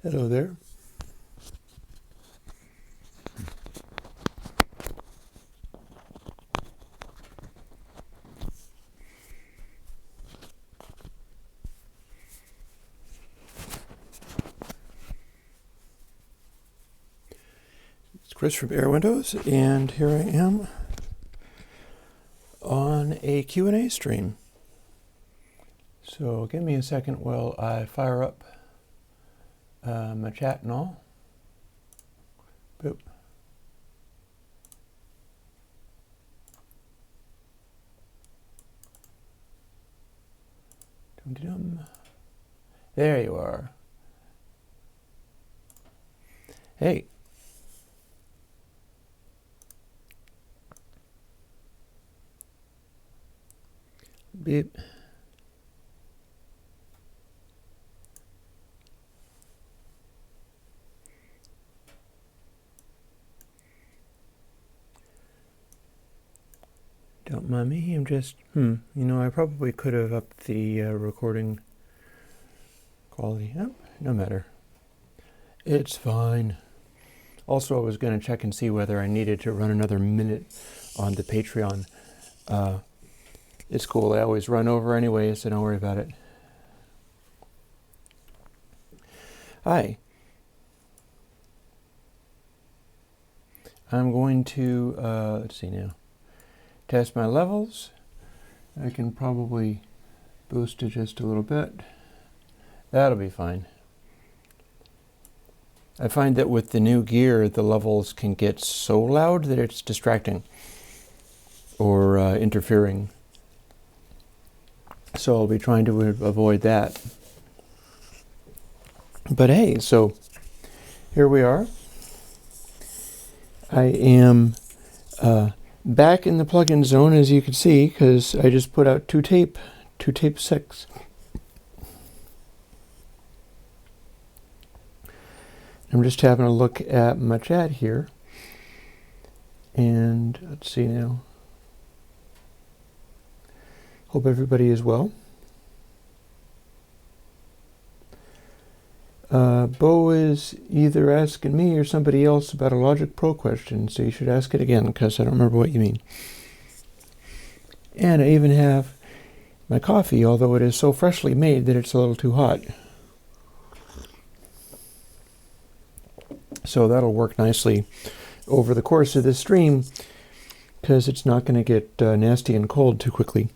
Hello there. It's Chris from Airwindows, and here I am on a Q&A stream. So give me a second while I fire up my chat and all. Boop. Dum-de-dum. There you are. Hey. Beep. Don't mind me, I'm just, I probably could have upped the recording quality. Oh, no matter. It's fine. Also, I was going to check and see whether I needed to run another minute on the Patreon. It's cool. I always run over anyway, so don't worry about it. Hi. I'm going to, let's see now, test my levels. I can probably boost it just a little bit. That'll be fine. I find that with the new gear, the levels can get so loud that it's distracting or interfering. So I'll be trying to avoid that. But hey, so here we are. I am back in the plugin zone, as you can see, because I just put out two tape 6. I'm just having a look at my chat here. And let's see now. Hope everybody is well. Bo is either asking me or somebody else about a Logic Pro question, so you should ask it again, because I don't remember what you mean. And I even have my coffee, although it is so freshly made that it's a little too hot. So that'll work nicely over the course of this stream, because it's not going to get nasty and cold too quickly.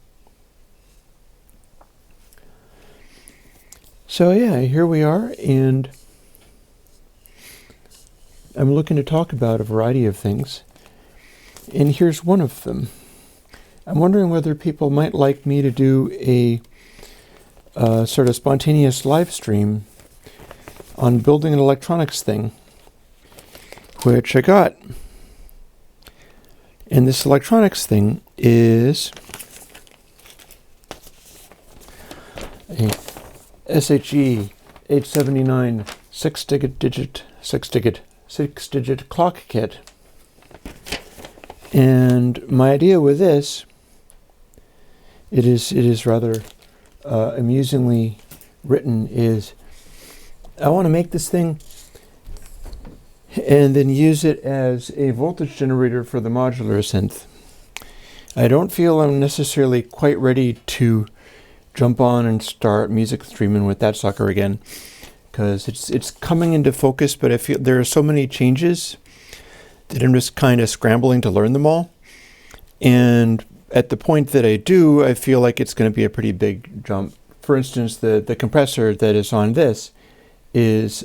So yeah, here we are, and I'm looking to talk about a variety of things, and here's one of them. I'm wondering whether people might like me to do a sort of spontaneous live stream on building an electronics thing, which I got. And this electronics thing is a SHE 879 6-digit clock kit. And my idea with this, it is rather amusingly written, is I want to make this thing and then use it as a voltage generator for the modular synth. I don't feel I'm necessarily quite ready to jump on and start music streaming with that sucker again, because it's coming into focus, but I feel there are so many changes that I'm just kind of scrambling to learn them all. And at the point that I do, I feel like it's going to be a pretty big jump. For instance, the compressor that is on this is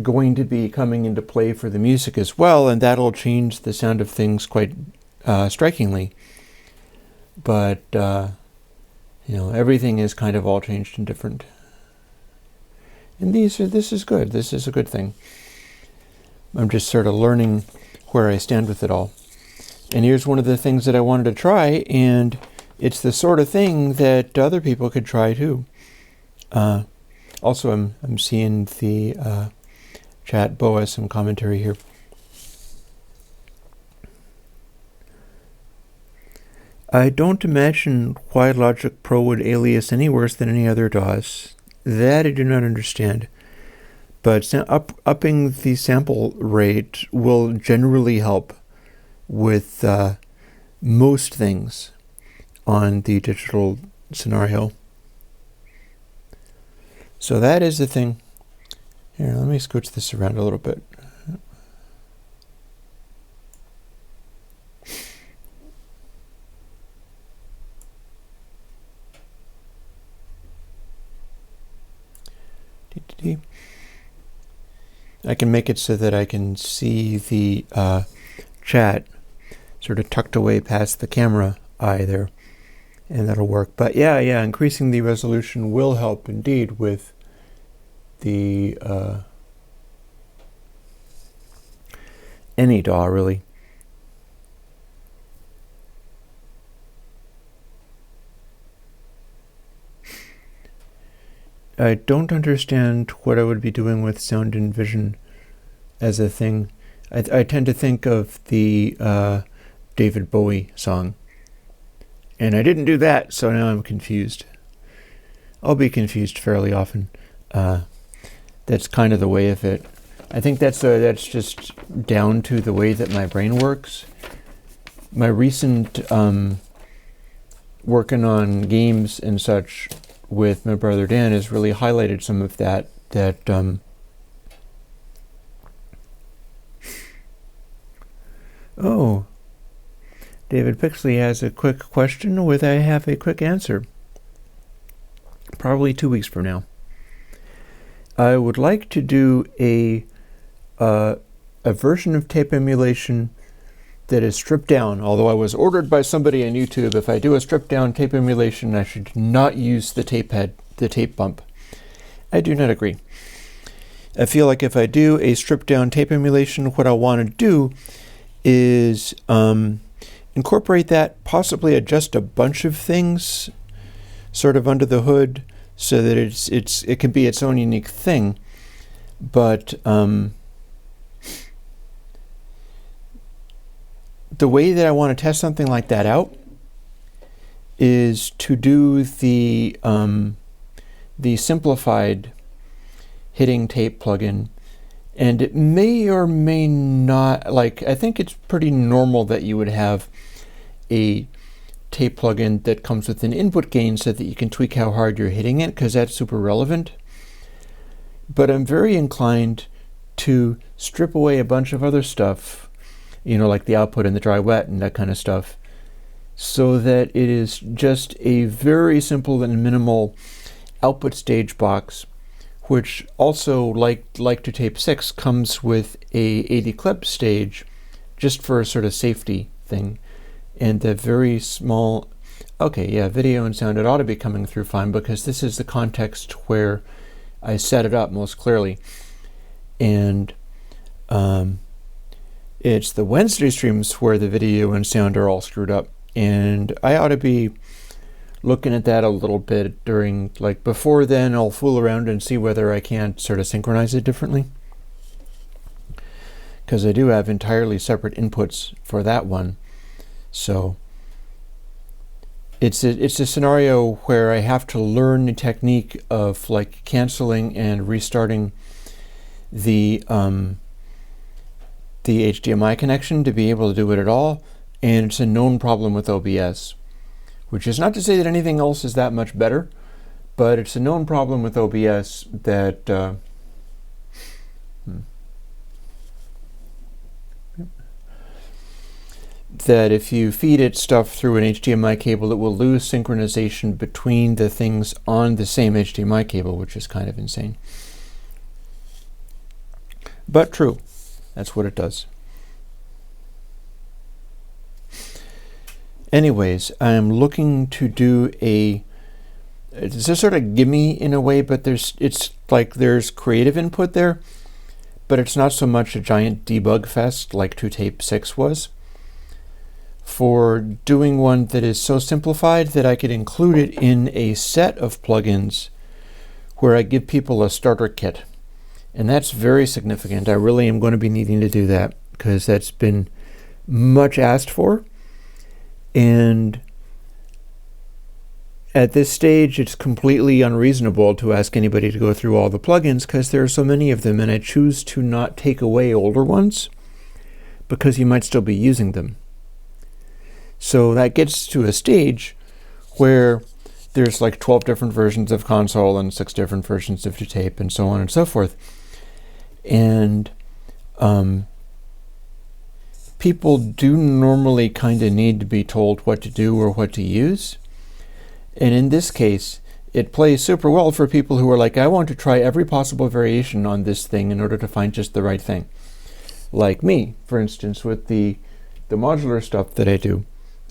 going to be coming into play for the music as well, and that'll change the sound of things quite strikingly. But everything is kind of all changed and different. And this is good. This is a good thing. I'm just sort of learning where I stand with it all. And here's one of the things that I wanted to try, and it's the sort of thing that other people could try too. Also, I'm seeing the chat. Bo has some commentary here. I don't imagine why Logic Pro would alias any worse than any other DAWs. That I do not understand. But upping the sample rate will generally help with most things on the digital scenario. So that is the thing. Here, let me scooch this around a little bit. I can make it so that I can see the chat sort of tucked away past the camera eye there, and that'll work. But yeah, increasing the resolution will help indeed with the any DAW, really. I don't understand what I would be doing with sound and vision as a thing. I tend to think of the David Bowie song. And I didn't do that, so now I'm confused. I'll be confused fairly often. That's kind of the way of it. I think that's just down to the way that my brain works. My recent working on games and such with my brother Dan has really highlighted some of that. Oh, David Pixley has a quick question with I have a quick answer. Probably 2 weeks from now. I would like to do a version of tape emulation that is stripped down, although I was ordered by somebody on YouTube, if I do a stripped down tape emulation, I should not use the tape head, the tape bump. I do not agree. I feel like if I do a stripped down tape emulation, what I want to do is incorporate that, possibly adjust a bunch of things sort of under the hood so that it can be its own unique thing. But the way that I want to test something like that out is to do the simplified hitting tape plugin, and it may or may not, like, I think it's pretty normal that you would have a tape plugin that comes with an input gain so that you can tweak how hard you're hitting it, because that's super relevant. But I'm very inclined to strip away a bunch of other stuff, like the output and the dry wet and that kind of stuff, so that it is just a very simple and minimal output stage box, which also, like to tape 6, comes with a 80 clip stage just for a sort of safety thing. And the very small, video and sound, it ought to be coming through fine, because this is the context where I set it up most clearly. And it's the Wednesday streams where the video and sound are all screwed up, and I ought to be looking at that a little bit during, before then. I'll fool around and see whether I can't sort of synchronize it differently, because I do have entirely separate inputs for that one. So it's a scenario where I have to learn the technique of canceling and restarting the HDMI connection to be able to do it at all, and it's a known problem with OBS, which is not to say that anything else is that much better, but it's a known problem with OBS that that if you feed it stuff through an HDMI cable, it will lose synchronization between the things on the same HDMI cable, which is kind of insane. But true. That's what it does. Anyways, I'm looking to do it's a sort of gimme in a way, but there's creative input there, but it's not so much a giant debug fest like 2Tape 6 was. For doing one that is so simplified that I could include it in a set of plugins where I give people a starter kit. And that's very significant. I really am going to be needing to do that, because that's been much asked for. And At this stage, it's completely unreasonable to ask anybody to go through all the plugins because there are so many of them, and I choose to not take away older ones because you might still be using them. So that gets to a stage where there's like 12 different versions of console and 6 different versions of 2Tape and so on and so forth. And people do normally kind of need to be told what to do or what to use. And in this case, it plays super well for people who are like, I want to try every possible variation on this thing in order to find just the right thing. Like me, for instance, with the modular stuff that I do.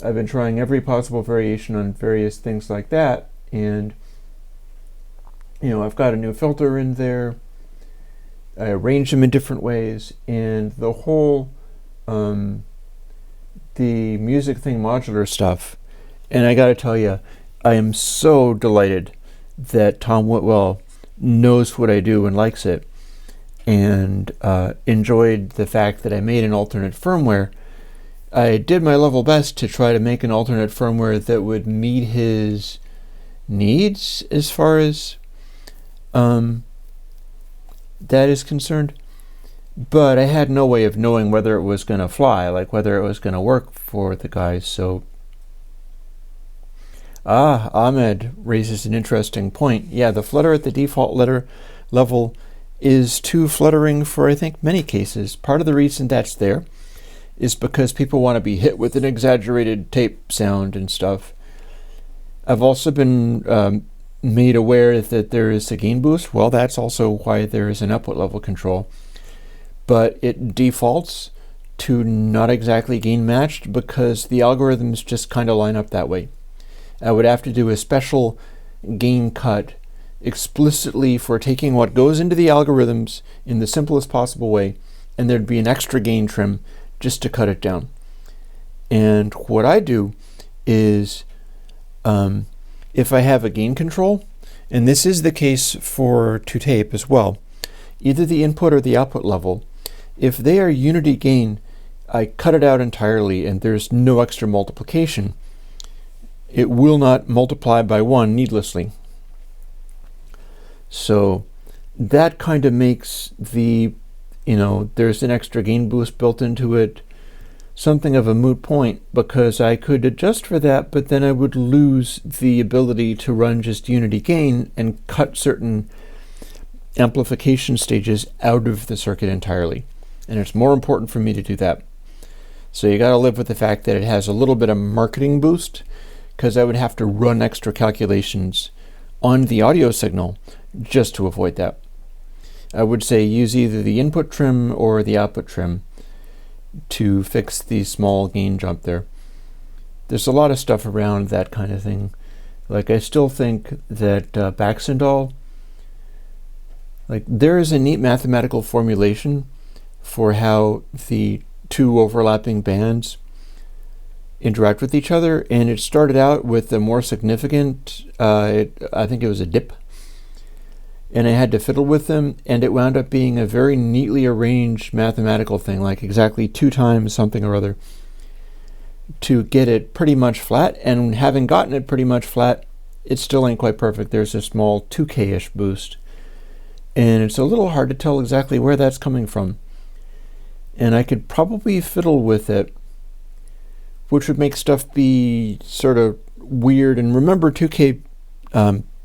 I've been trying every possible variation on various things like that, and I've got a new filter in there. I arrange them in different ways, and the whole the music thing modular stuff. And I got to tell you, I am so delighted that Tom Whitwell knows what I do and likes it, and enjoyed the fact that I made an alternate firmware. I did my level best to try to make an alternate firmware that would meet his needs as far as that is concerned. But I had no way of knowing whether it was going to fly, like whether it was going to work for the guys. So, Ahmed raises an interesting point. Yeah, the flutter at the default level is too fluttering for, I think, many cases. Part of the reason that's there is because people want to be hit with an exaggerated tape sound and stuff. I've also been made aware that there is a gain boost. Well, that's also why there is an output level control. But it defaults to not exactly gain matched because the algorithms just kind of line up that way. I would have to do a special gain cut explicitly for taking what goes into the algorithms in the simplest possible way, and there'd be an extra gain trim just to cut it down. And what I do is, if I have a gain control, and this is the case for 2Tape as well, either the input or the output level, if they are unity gain, I cut it out entirely and there's no extra multiplication. It will not multiply by 1 needlessly. So that kind of makes there's an extra gain boost built into it, something of a moot point, because I could adjust for that, but then I would lose the ability to run just unity gain and cut certain amplification stages out of the circuit entirely. And it's more important for me to do that. So you got to live with the fact that it has a little bit of marketing boost, because I would have to run extra calculations on the audio signal just to avoid that. I would say use either the input trim or the output trim to fix the small gain jump there. There's a lot of stuff around that kind of thing. Like, I still think that Baxendall, there is a neat mathematical formulation for how the two overlapping bands interact with each other, and it started out with a more significant, I think it was a dip, and I had to fiddle with them, and it wound up being a very neatly arranged mathematical thing, like exactly 2 times something or other, to get it pretty much flat. And having gotten it pretty much flat, it still ain't quite perfect. There's a small 2K-ish boost, and it's a little hard to tell exactly where that's coming from. And I could probably fiddle with it, which would make stuff be sort of weird. And remember, 2K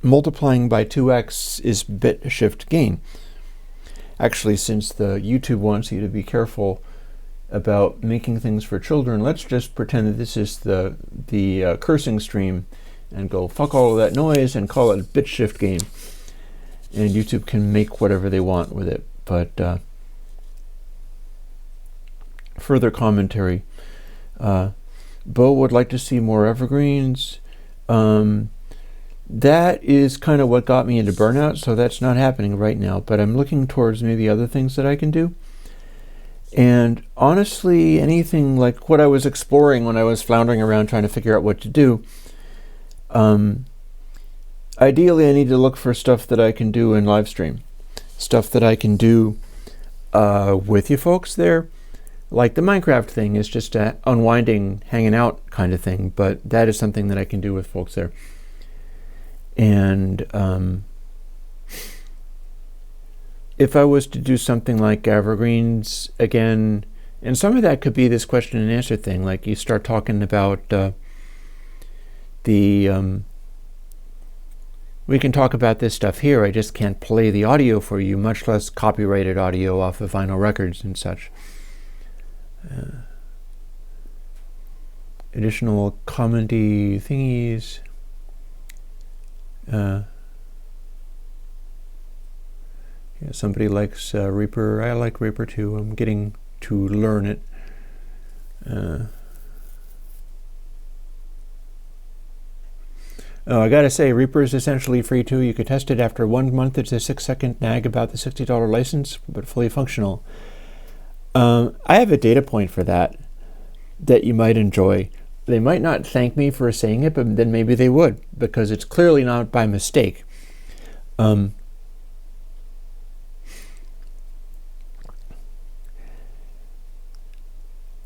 multiplying by 2x is bit shift gain. Actually, since the YouTube wants you to be careful about making things for children, let's just pretend that this is the cursing stream and go fuck all of that noise and call it bit shift gain. And YouTube can make whatever they want with it. But further commentary. Bo would like to see more evergreens. That is kind of what got me into burnout, so that's not happening right now, but I'm looking towards maybe other things that I can do. And honestly, anything like what I was exploring when I was floundering around trying to figure out what to do, ideally I need to look for stuff that I can do in live stream, stuff that I can do with you folks there. Like the Minecraft thing is just a unwinding, hanging out kind of thing, but that is something that I can do with folks there. And if I was to do something like evergreens again, and some of that could be this question and answer thing, like you start talking about we can talk about this stuff here, I just can't play the audio for you, much less copyrighted audio off of vinyl records and such. Additional comedy thingies. Yeah, somebody likes Reaper. I like Reaper too. I'm getting to learn it. Oh, I gotta say, Reaper is essentially free too. You could test it after 1 month. It's a 6-second nag about the $60 license, but fully functional. I have a data point for that you might enjoy. They might not thank me for saying it, but then maybe they would, because it's clearly not by mistake. I'm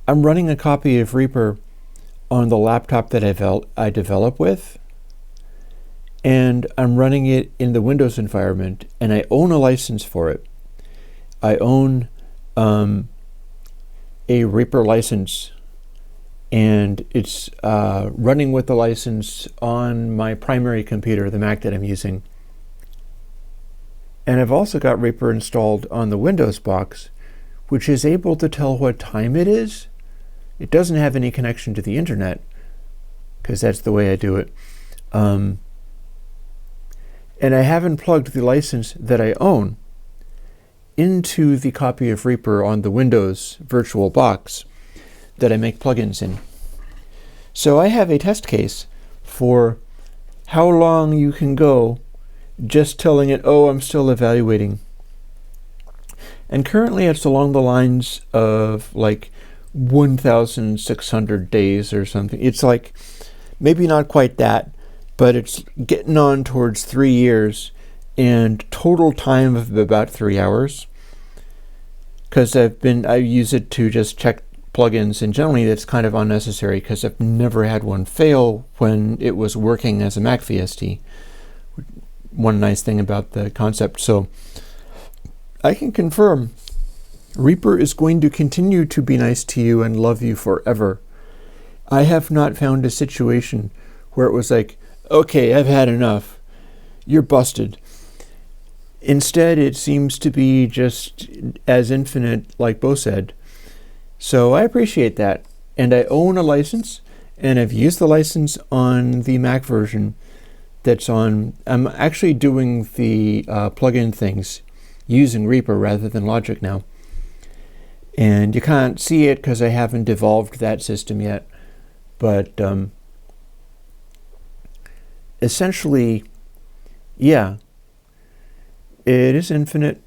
running a copy of Reaper on the laptop that I develop with, and I'm running it in the Windows environment, and I own a license for it. I own a Reaper license, and it's running with the license on my primary computer, the Mac that I'm using. And I've also got Reaper installed on the Windows box, which is able to tell what time it is. It doesn't have any connection to the internet, because that's the way I do it. And I haven't plugged the license that I own into the copy of Reaper on the Windows virtual box that I make plugins in. So I have a test case for how long you can go just telling it, oh, I'm still evaluating. And currently it's along the lines of like 1,600 days or something. It's like maybe not quite that, but it's getting on towards 3 years and total time of about 3 hours. Because I use it to just check plugins, and generally that's kind of unnecessary because I've never had one fail when it was working as a Mac VST. One nice thing about the concept. So I can confirm Reaper is going to continue to be nice to you and love you forever. I have not found a situation where it was like, okay, I've had enough. You're busted. Instead, it seems to be just as infinite, like Bo said. So I appreciate that. And I own a license, and I've used the license on the Mac version that's on. I'm actually doing the plugin things using Reaper rather than Logic now. And you can't see it because I haven't evolved that system yet. But essentially, yeah, it is infinite.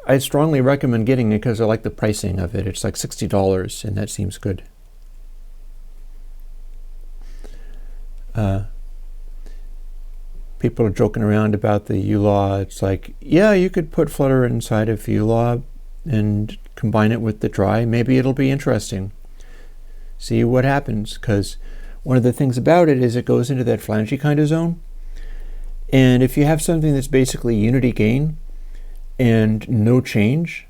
I strongly recommend getting it because I like the pricing of it. It's like $60, and that seems good. People are joking around about the ULaw. It's like, yeah, you could put Flutter inside of ULaw and combine it with the dry. Maybe it'll be interesting. See what happens, because one of the things about it is it goes into that flangey kind of zone. And if you have something that's basically unity gain and no change,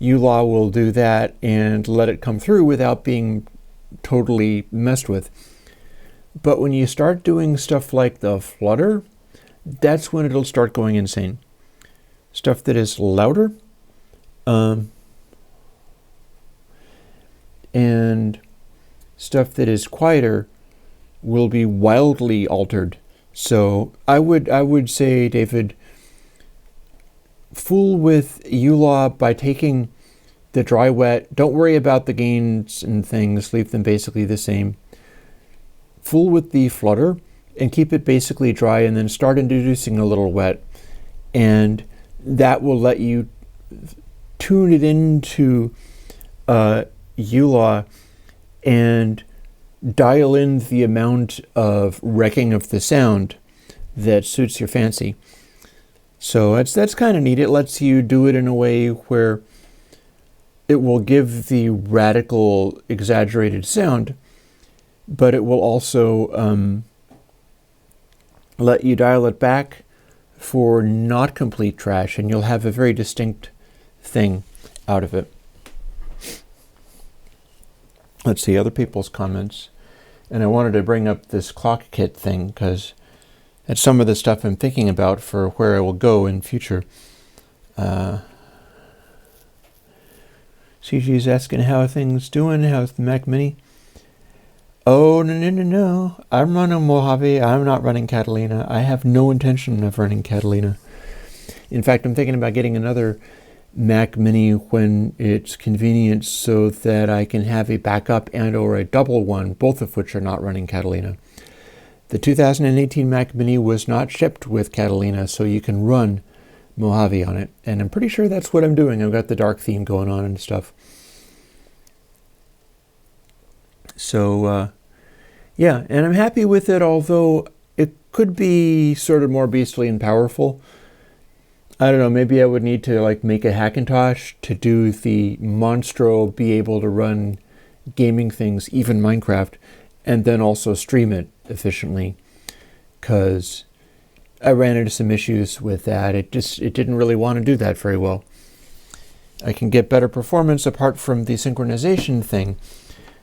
ULaw will do that and let it come through without being totally messed with. But when you start doing stuff like the Flutter, that's when it'll start going insane. Stuff that is louder, and stuff that is quieter will be wildly altered. So I would say, David, fool with ULaw by taking the dry wet. Don't worry about the gains and things. Leave them basically the same. Fool with the Flutter and keep it basically dry, and then start introducing a little wet. And that will let you tune it into ULaw and dial in the amount of wrecking of the sound that suits your fancy. So that's kind of neat. It lets you do it in a way where it will give the radical, exaggerated sound, but it will also let you dial it back for not complete trash, and you'll have a very distinct thing out of it. Let's see other people's comments. And I wanted to bring up this clock kit thing because that's some of the stuff I'm thinking about for where I will go in future. CG's asking how things doing, how's the Mac Mini? Oh, no. I'm running Mojave. I'm not running Catalina. I have no intention of running Catalina. In fact, I'm thinking about getting another Mac Mini when it's convenient so that I can have a backup and or a double one, both of which are not running Catalina. The 2018 Mac Mini was not shipped with Catalina, so you can run Mojave on it. And I'm pretty sure that's what I'm doing. I've got the dark theme going on and stuff. So, yeah, and I'm happy with it, although it could be sort of more beastly and powerful. I don't know, maybe I would need to like make a Hackintosh to do the Monstro, be able to run gaming things, even Minecraft, and then also stream it efficiently, because I ran into some issues with that. It didn't really want to do that very well. I can get better performance apart from the synchronization thing,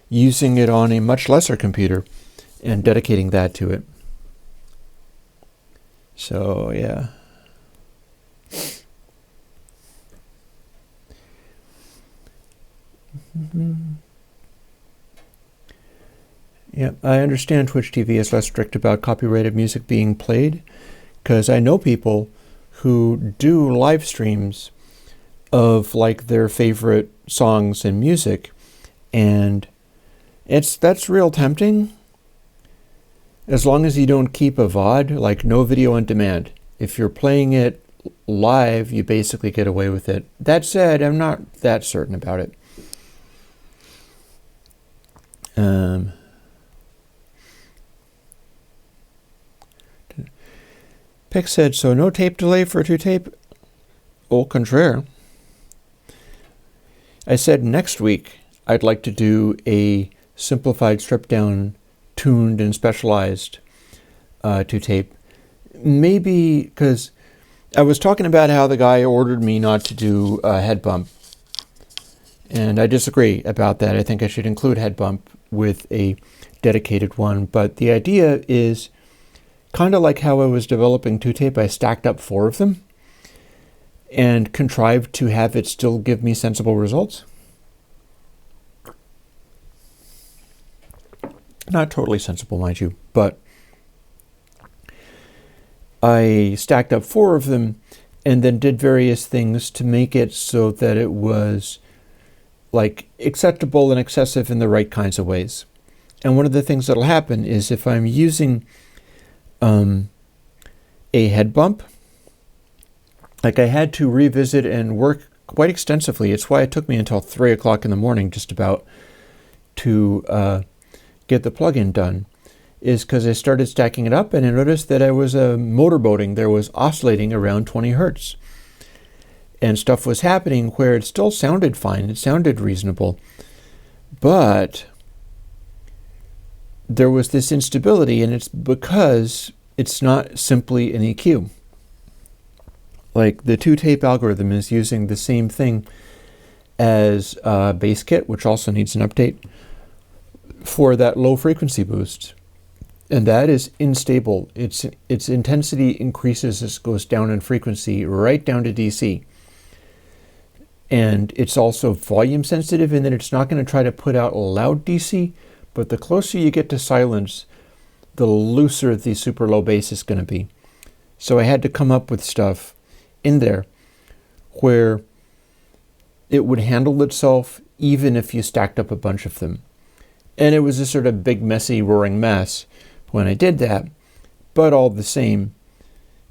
using it on a much lesser computer and dedicating that to it. So, yeah. Yeah, I understand Twitch TV is less strict about copyrighted music being played, because I know people who do live streams of like their favorite songs and music, and that's real tempting, as long as you don't keep a VOD, like no video on demand. If you're playing it live, you basically get away with it. That said, I'm not that certain about it. Pick said, so no tape delay for 2-tape? Au contraire. I said next week I'd like to do a simplified, stripped down, tuned and specialized 2-tape. Maybe because I was talking about how the guy ordered me not to do a head bump. And I disagree about that. I think I should include head bump with a dedicated one. But the idea is kind of like how I was developing 2-tape. I stacked up 4 of them and contrived to have it still give me sensible results. Not totally sensible, mind you, but I stacked up 4 of them and then did various things to make it so that it was like acceptable and excessive in the right kinds of ways. And one of the things that'll happen is if I'm using a head bump, like I had to revisit and work quite extensively. It's why it took me until 3 o'clock in the morning just about to get the plugin done, is because I started stacking it up and I noticed that I was motorboating. There was oscillating around 20 hertz. And stuff was happening where it still sounded fine. It sounded reasonable. But there was this instability, and it's because it's not simply an EQ. Like the 2-tape algorithm is using the same thing as BassKit, which also needs an update, for that low frequency boost. And that is unstable. Its intensity increases as it goes down in frequency, right down to DC. And it's also volume sensitive in that it's not going to try to put out loud DC, but the closer you get to silence, the looser the super low bass is going to be. So I had to come up with stuff in there where it would handle itself even if you stacked up a bunch of them. And it was a sort of big, messy, roaring mess when I did that. But all the same,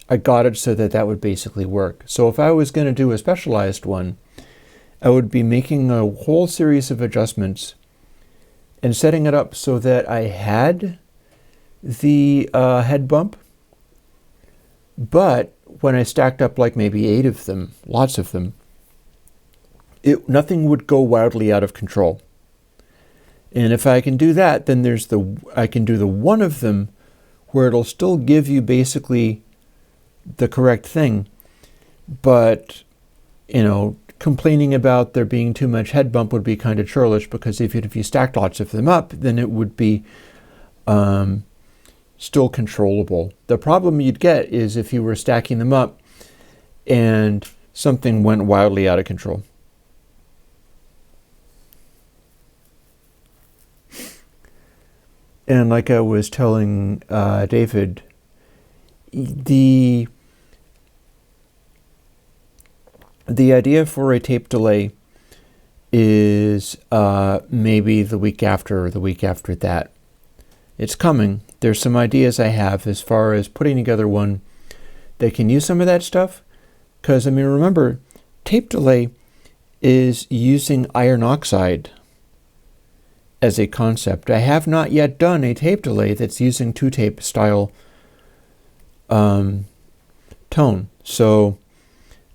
I got it so that that would basically work. So if I was going to do a specialized one, I would be making a whole series of adjustments and setting it up so that I had the head bump. But when I stacked up like maybe 8 of them, lots of them, nothing would go wildly out of control. And if I can do that, then I can do the one of them where it'll still give you basically the correct thing, but, complaining about there being too much head bump would be kind of churlish, because if you stacked lots of them up, then it would be still controllable. The problem you'd get is if you were stacking them up and something went wildly out of control. And like I was telling David, the idea for a tape delay is maybe the week after or the week after that. It's coming. There's some ideas I have as far as putting together one that can use some of that stuff. Because, remember, tape delay is using iron oxide as a concept. I have not yet done a tape delay that's using two-tape style tone. So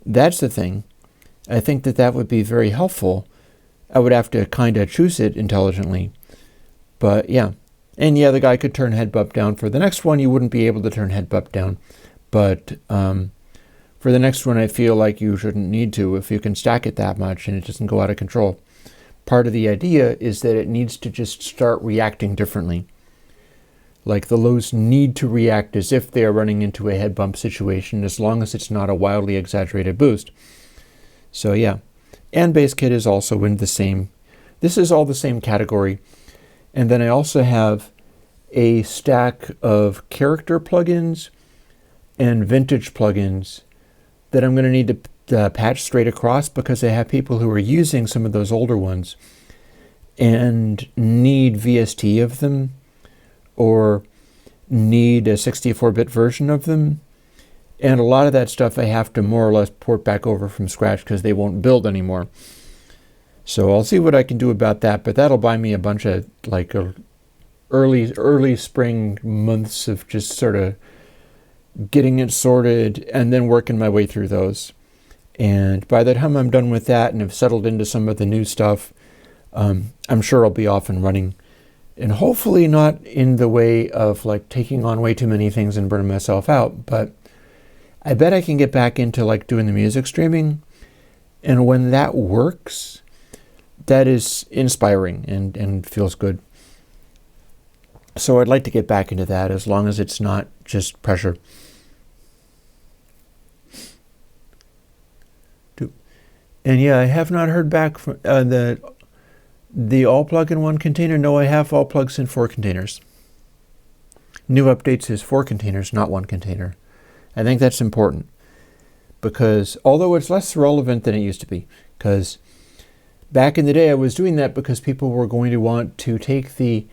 that's the thing. I think that would be very helpful. I would have to kind of choose it intelligently. But yeah. And yeah, the guy could turn head bump down. For the next one, you wouldn't be able to turn head bump down. But for the next one, I feel like you shouldn't need to if you can stack it that much and it doesn't go out of control. Part of the idea is that it needs to just start reacting differently. Like the lows need to react as if they are running into a head bump situation, as long as it's not a wildly exaggerated boost. So yeah. And BassKit is also in the same. This is all the same category. And then I also have a stack of character plugins and vintage plugins that I'm going to need to patch straight across, because I have people who are using some of those older ones and need VST of them or need a 64-bit version of them. And a lot of that stuff I have to more or less port back over from scratch because they won't build anymore. So I'll see what I can do about that, but that'll buy me a bunch of early spring months of just sort of getting it sorted and then working my way through those. And by the time I'm done with that and have settled into some of the new stuff, I'm sure I'll be off and running. And hopefully not in the way of taking on way too many things and burning myself out. But I bet I can get back into doing the music streaming. And when that works, that is inspiring and feels good. So I'd like to get back into that, as long as it's not just pressure. And yeah, I have not heard back from the all plug in one container. No, I have all plugs in 4 containers. New updates is 4 containers, not 1 container. I think that's important, because although it's less relevant than it used to be, because back in the day I was doing that because people were going to want to take the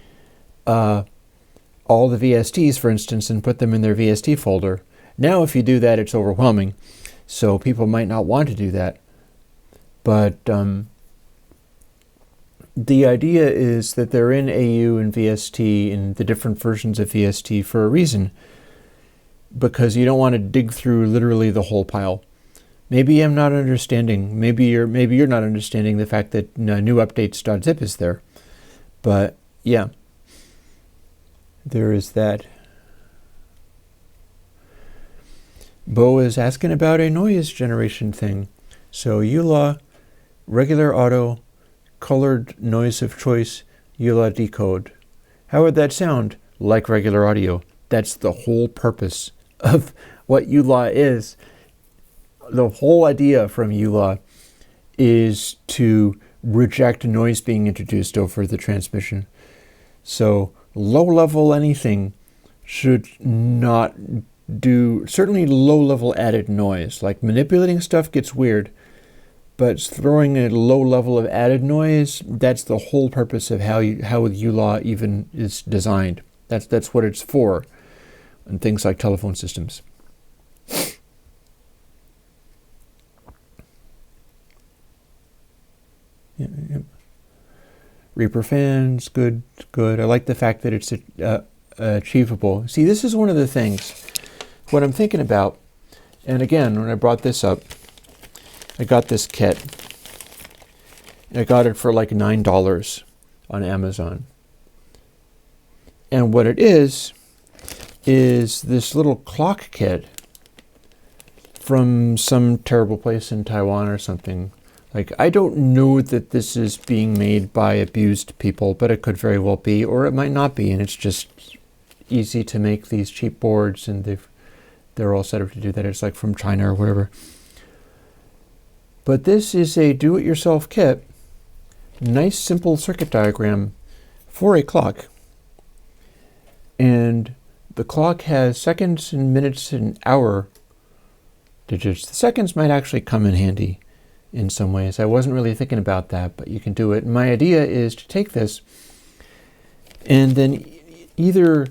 all the VSTs, for instance, and put them in their VST folder. Now if you do that, it's overwhelming, so people might not want to do that. But the idea is that they're in AU and VST and the different versions of VST for a reason, because you don't want to dig through literally the whole pile. Maybe I'm not understanding. Maybe you're not understanding the fact that new updates.zip is there. But yeah, there is that. Bo is asking about a noise generation thing. So EULA, regular auto, colored noise of choice, EULA decode. How would that sound? Like regular audio. That's the whole purpose of what EULA is. The whole idea from EULA is to reject noise being introduced over the transmission. So low-level anything should not do, certainly low-level added noise. Like manipulating stuff gets weird, but throwing a low level of added noise, that's the whole purpose of how EULA even is designed. That's what it's for, and things like telephone systems. Yeah. Reaper fans, good. I like the fact that it's achievable. See, this is one of the things, what I'm thinking about, and again, when I brought this up, I got this kit. I got it for like $9 on Amazon. And what it is is this little clock kit from some terrible place in Taiwan or something. Like, I don't know that this is being made by abused people, but it could very well be, or it might not be, and it's just easy to make these cheap boards, and they're all set up to do that. It's like from China or wherever. But this is a do-it-yourself kit. Nice simple circuit diagram for a clock. And the clock has seconds and minutes and hour digits. The seconds might actually come in handy in some ways. I wasn't really thinking about that, but you can do it. My idea is to take this and then either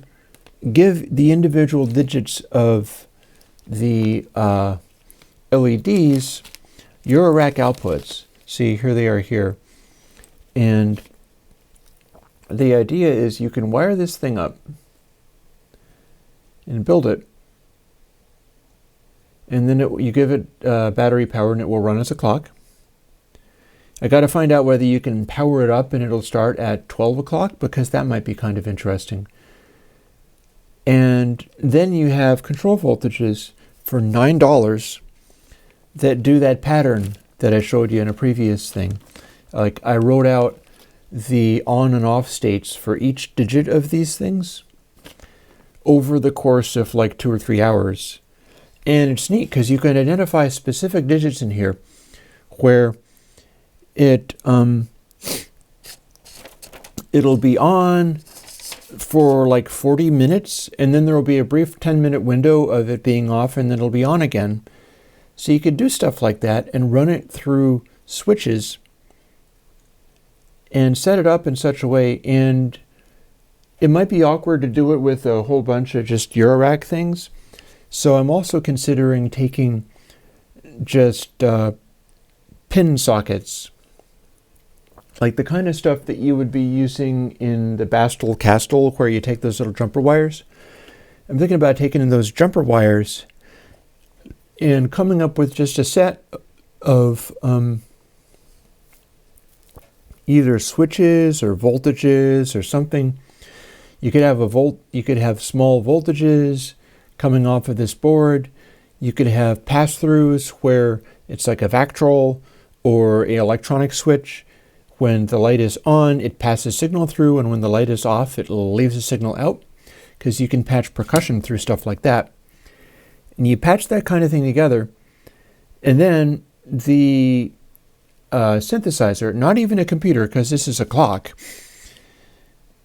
give the individual digits of the LEDs Eurorack outputs. See, here they are here. And the idea is you can wire this thing up and build it. And then you give it battery power and it will run as a clock. I got to find out whether you can power it up and it'll start at 12 o'clock, because that might be kind of interesting. And then you have control voltages for $9 that do that pattern that I showed you in a previous thing. Like, I wrote out the on and off states for each digit of these things over the course of like 2 or 3 hours. And it's neat because you can identify specific digits in here where it'll be on for like 40 minutes, and then there will be a brief 10-minute window of it being off, and then it'll be on again. So you could do stuff like that and run it through switches and set it up in such a way. And it might be awkward to do it with a whole bunch of just Eurorack things. So I'm also considering taking just pin sockets, like the kind of stuff that you would be using in the Bastel Castle, where you take those little jumper wires. I'm thinking about taking those jumper wires and coming up with just a set of either switches or voltages or something. You could have you could have small voltages coming off of this board. You could have pass-throughs where it's like a Vactrol or an electronic switch. When the light is on, it passes signal through, and when the light is off, it leaves a signal out, because you can patch percussion through stuff like that. And you patch that kind of thing together, and then the synthesizer, not even a computer, because this is a clock,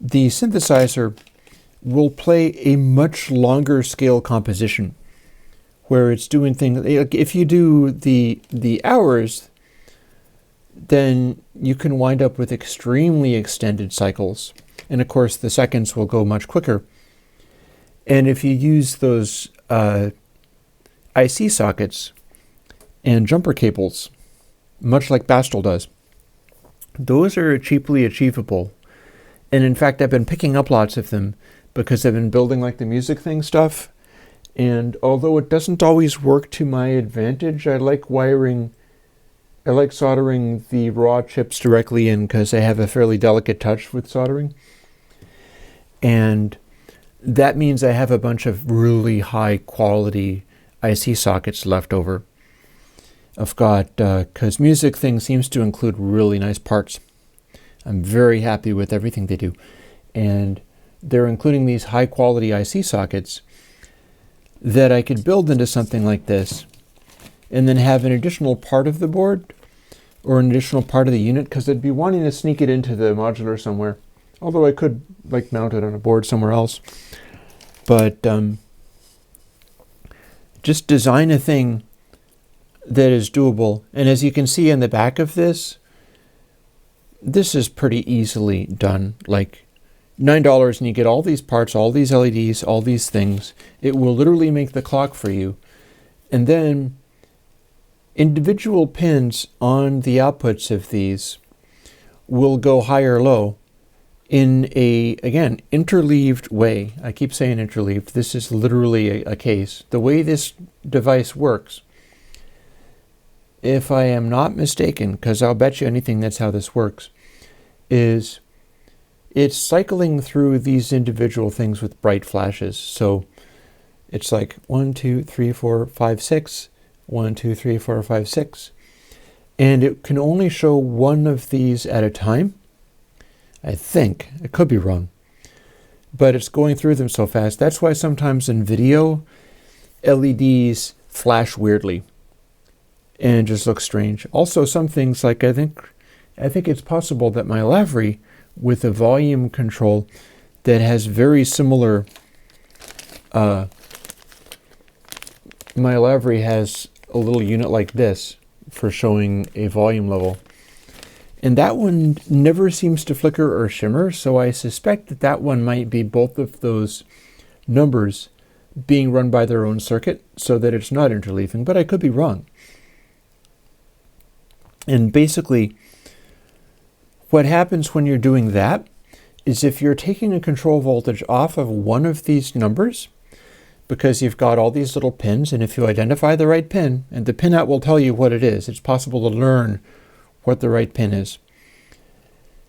the synthesizer will play a much longer scale composition where it's doing things. If you do the hours, then you can wind up with extremely extended cycles. And of course, the seconds will go much quicker. And if you use those IC sockets and jumper cables, much like Bastel does, those are cheaply achievable. And in fact, I've been picking up lots of them because I've been building like the music thing stuff. And although it doesn't always work to my advantage, I like soldering the raw chips directly in, because I have a fairly delicate touch with soldering. And that means I have a bunch of really high quality IC sockets left over. I've got, because music thing seems to include really nice parts. I'm very happy with everything they do. And they're including these high quality IC sockets that I could build into something like this, and then have an additional part of the board or an additional part of the unit, because I'd be wanting to sneak it into the modular somewhere. Although I could like mount it on a board somewhere else. But just design a thing that is doable. And as you can see in the back of this, this is pretty easily done. Like $9 and you get all these parts, all these LEDs, all these things. It will literally make the clock for you. And then individual pins on the outputs of these will go high or low in a, again, interleaved way. I keep saying interleaved. This is literally a case. The way this device works, if I am not mistaken, because I'll bet you anything that's how this works, is it's cycling through these individual things with bright flashes. So It's like 1, 2, 3, 4, 5, 6, 1, 2, 3, 4, 5, 6. And it can only show one of these at a time. I think. I could be wrong. But it's going through them so fast. That's why sometimes in video, LEDs flash weirdly and just look strange. Also, some things like I think it's possible that my Lavry with a volume control that has very similar. My Lavry has a little unit like this for showing a volume level. And that one never seems to flicker or shimmer, so I suspect that that one might be both of those numbers being run by their own circuit so that it's not interleaving, but I could be wrong. And basically, what happens when you're doing that is if you're taking a control voltage off of one of these numbers, because you've got all these little pins, and if you identify the right pin, and the pinout will tell you what it is, it's possible to learn what the right pin is.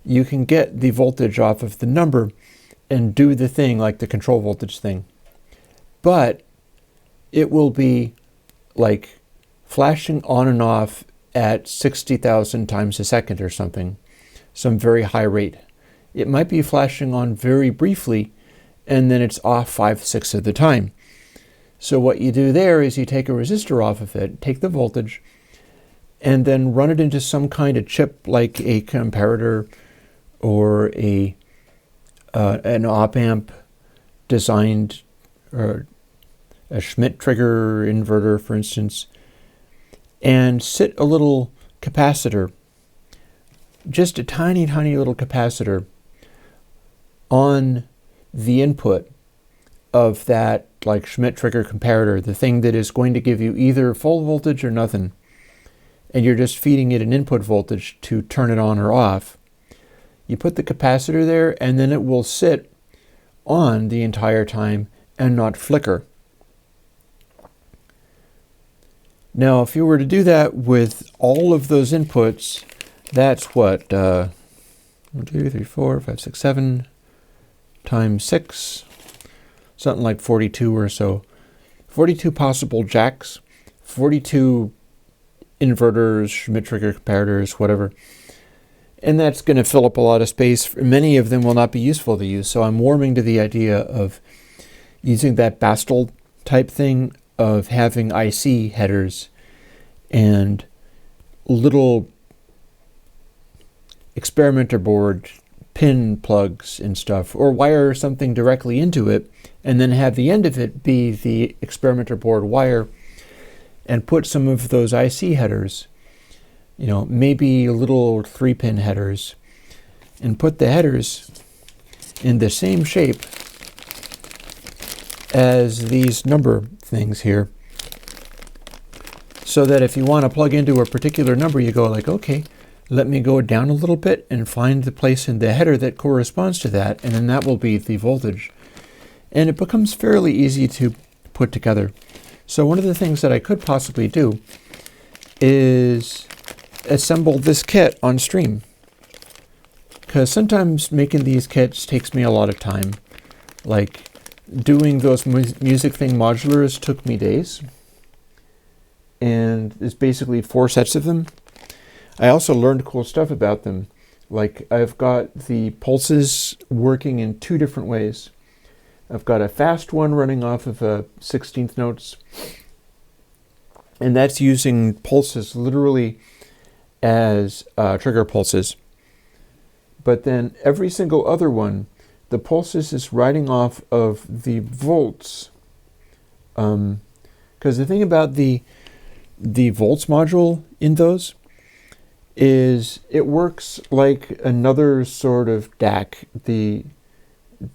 You can get the voltage off of the number and do the thing like the control voltage thing. But it will be like flashing on and off at 60,000 times a second or something, some very high rate. It might be flashing on very briefly, and then it's off 5/6 of the time. So what you do there is you take a resistor off of it, take the voltage, and then run it into some kind of chip like a comparator or an op-amp designed, or a Schmidt trigger inverter, for instance, and sit a little capacitor, just a tiny, tiny little capacitor, on the input of that like Schmidt trigger comparator, the thing that is going to give you either full voltage or nothing. And you're just feeding it an input voltage to turn it on or off. You put the capacitor there, and then it will sit on the entire time and not flicker. Now, if you were to do that with all of those inputs, that's what, 1, 2, 3, 4, 5, 6, 7 times 6, something like 42 or so. 42 possible jacks, 42 inverters, Schmidt trigger comparators, whatever. And that's going to fill up a lot of space. Many of them will not be useful to you. So I'm warming to the idea of using that Bastel type thing of having IC headers and little experimenter board pin plugs and stuff, or wire something directly into it and then have the end of it be the experimenter board wire, and put some of those IC headers, maybe little 3-pin headers, and put the headers in the same shape as these number things here, so that if you want to plug into a particular number, you go like, okay, let me go down a little bit and find the place in the header that corresponds to that, and then that will be the voltage. And it becomes fairly easy to put together. So one of the things that I could possibly do is assemble this kit on stream, because sometimes making these kits takes me a lot of time. Like doing those music thing modulars took me days, and there's basically 4 sets of them. I also learned cool stuff about them. Like I've got the pulses working in 2 different ways. I've got a fast one running off of 16th notes, and that's using pulses literally as trigger pulses. But then every single other one, the pulses is writing off of the volts. Because the thing about the volts module in those is it works like another sort of DAC.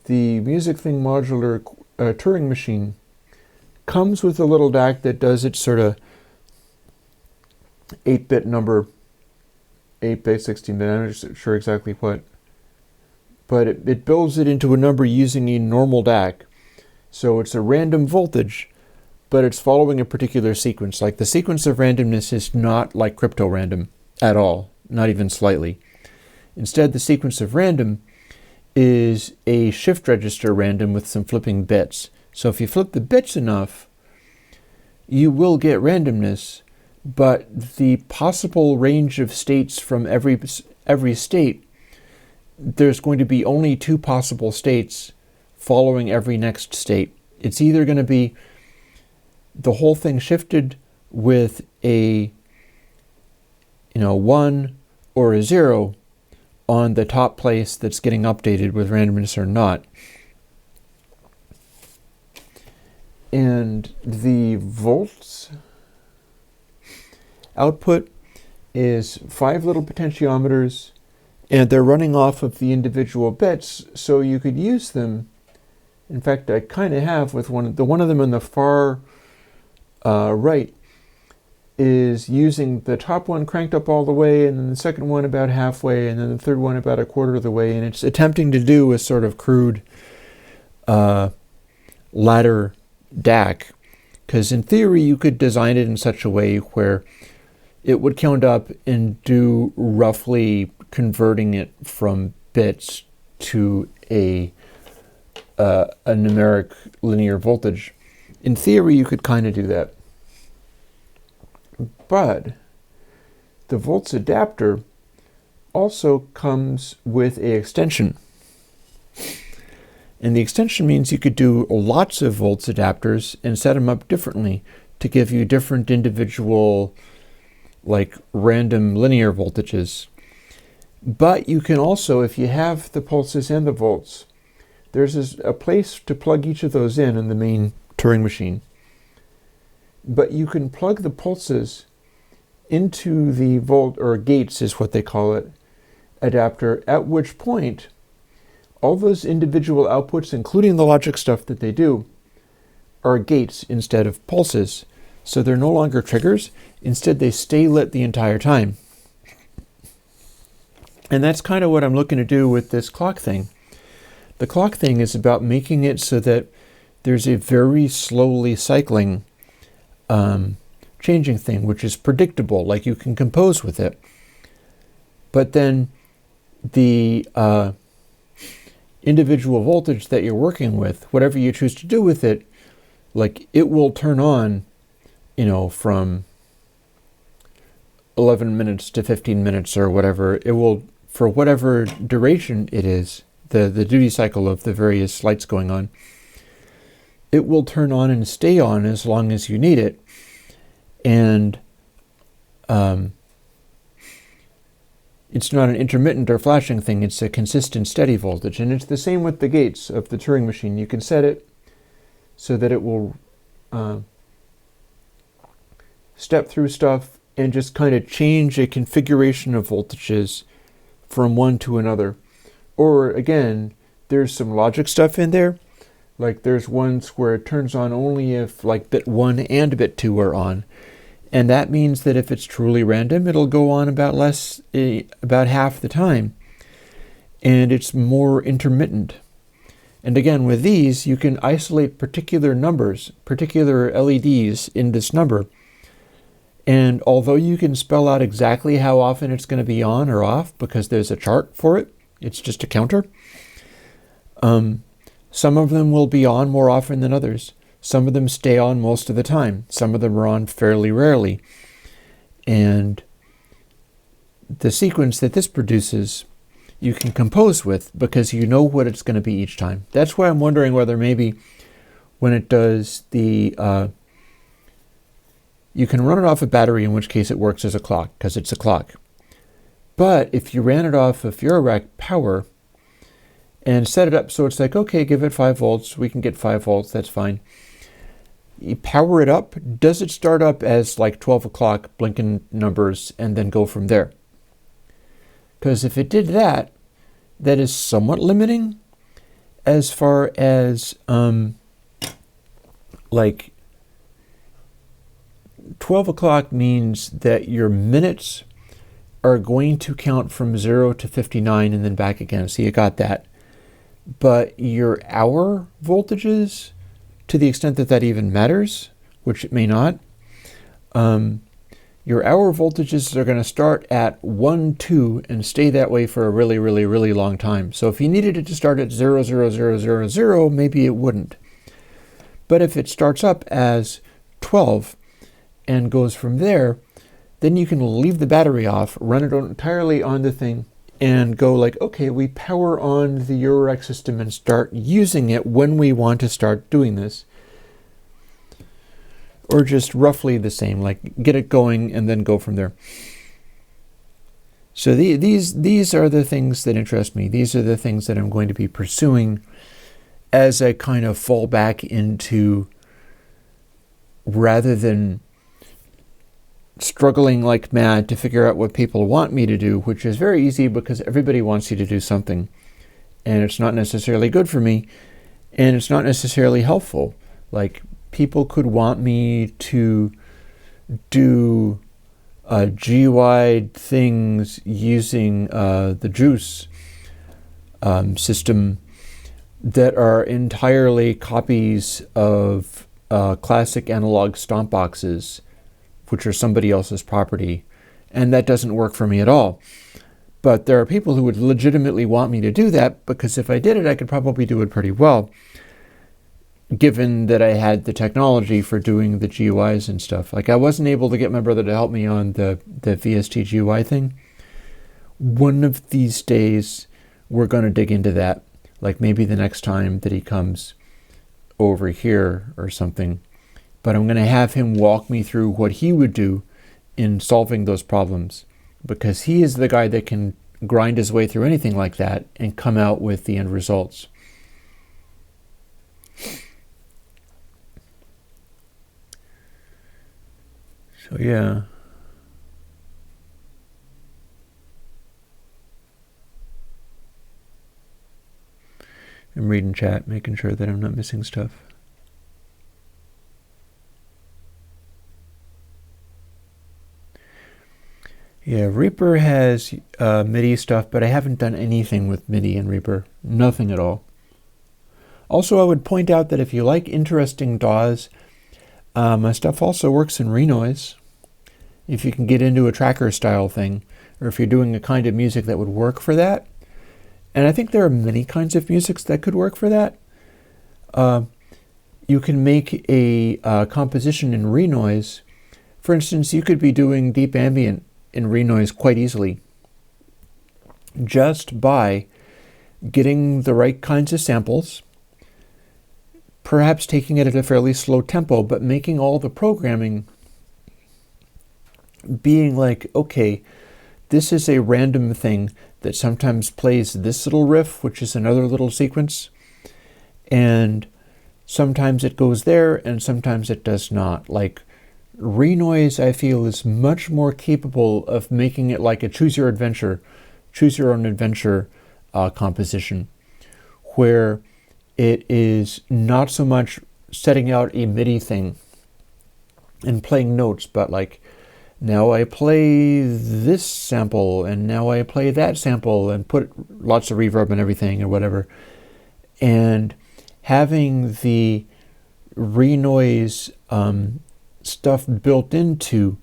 The music thing modular Turing machine comes with a little DAC that does its sort of 8-bit number, 8-bit, 16-bit, I'm not sure exactly what. But it builds it into a number using a normal DAC. So it's a random voltage, but it's following a particular sequence. Like the sequence of randomness is not like crypto random at all, not even slightly. Instead, the sequence of random is a shift register random with some flipping bits. So if you flip the bits enough, you will get randomness, but the possible range of states from every state, there's going to be only 2 possible states following every next state. It's either going to be the whole thing shifted with a 1 or a 0 on the top place that's getting updated with randomness or not. And the volts output is 5 little potentiometers, and they're running off of the individual bits, so you could use them. In fact, I kind of have with one of them on the far right is using the top one cranked up all the way, and then the second one about halfway, and then the third one about a quarter of the way, and it's attempting to do a sort of crude ladder DAC, because in theory you could design it in such a way where it would count up and do roughly converting it from bits to a numeric linear voltage. In theory you could kind of do that. But the volts adapter also comes with an extension. And the extension means you could do lots of volts adapters and set them up differently to give you different individual, like random linear voltages. But you can also, if you have the pulses and the volts, there's a place to plug each of those in the main Turing machine. But you can plug the pulses into the volt, or gates is what they call it, adapter, at which point all those individual outputs, including the logic stuff that they do, are gates instead of pulses. So they're no longer triggers. Instead, they stay lit the entire time. And that's kind of what I'm looking to do with this clock thing. The clock thing is about making it so that there's a very slowly cycling changing thing, which is predictable, like you can compose with it. But then the individual voltage that you're working with, whatever you choose to do with it, like it will turn on, from 11 minutes to 15 minutes or whatever. It will, for whatever duration it is, the duty cycle of the various lights going on, it will turn on and stay on as long as you need it. And it's not an intermittent or flashing thing, it's a consistent steady voltage. And it's the same with the gates of the Turing machine. You can set it so that it will step through stuff and just kind of change a configuration of voltages from one to another. Or again, there's some logic stuff in there. Like there's ones where it turns on only if like bit 1 and bit 2 are on. And that means that if it's truly random, it'll go on about half the time. And it's more intermittent. And again, with these, you can isolate particular numbers, particular LEDs in this number. And although you can spell out exactly how often it's going to be on or off, because there's a chart for it, it's just a counter. Some of them will be on more often than others. Some of them stay on most of the time. Some of them are on fairly rarely. And the sequence that this produces, you can compose with because you know what it's going to be each time. That's why I'm wondering whether maybe when it does the... you can run it off a battery, in which case it works as a clock, because it's a clock. But if you ran it off of Eurorack power and set it up so it's like, okay, give it 5 volts, we can get 5 volts, that's fine. You power it up, does it start up as like 12 o'clock blinking numbers and then go from there? Because if it did that, that is somewhat limiting as far as like 12 o'clock means that your minutes are going to count from 0 to 59 and then back again. So you got that. But your hour voltages, to the extent that that even matters, which it may not, your hour voltages are going to start at 1, 2 and stay that way for a really, really, really long time. So if you needed it to start at 0, 0, 0, 0, 0, maybe it wouldn't. But if it starts up as 12 and goes from there, then you can leave the battery off, run it entirely on the thing, and go like, okay, we power on the Eurorack system and start using it when we want to start doing this. Or just roughly the same, like get it going and then go from there. So these are the things that interest me. These are the things that I'm going to be pursuing as I kind of fall back into, rather than struggling like mad to figure out what people want me to do, which is very easy because everybody wants you to do something. And it's not necessarily good for me, and it's not necessarily helpful. Like, people could want me to do GUI things using the Juice system that are entirely copies of classic analog stomp boxes, which are somebody else's property, and that doesn't work for me at all. But there are people who would legitimately want me to do that, because if I did it, I could probably do it pretty well, given that I had the technology for doing the GUIs and stuff. Like, I wasn't able to get my brother to help me on the VST GUI thing. One of these days, we're going to dig into that. Like, maybe the next time that he comes over here or something. But I'm going to have him walk me through what he would do in solving those problems, because he is the guy that can grind his way through anything like that and come out with the end results. So yeah. I'm reading chat, making sure that I'm not missing stuff. Yeah, Reaper has MIDI stuff, but I haven't done anything with MIDI in Reaper. Nothing at all. Also, I would point out that if you like interesting DAWs, my stuff also works in Renoise. If you can get into a tracker style thing, or if you're doing a kind of music that would work for that. And I think there are many kinds of musics that could work for that. You can make a composition in Renoise. For instance, you could be doing deep ambient in Renoise quite easily, just by getting the right kinds of samples, perhaps taking it at a fairly slow tempo, but making all the programming being like, okay, this is a random thing that sometimes plays this little riff, which is another little sequence, and sometimes it goes there and sometimes it does not. Like, Renoise, I feel, is much more capable of making it like a choose your own adventure composition, where it is not so much setting out a MIDI thing and playing notes, but like, now I play this sample and now I play that sample and put lots of reverb and everything or whatever. And having the Renoise stuff built into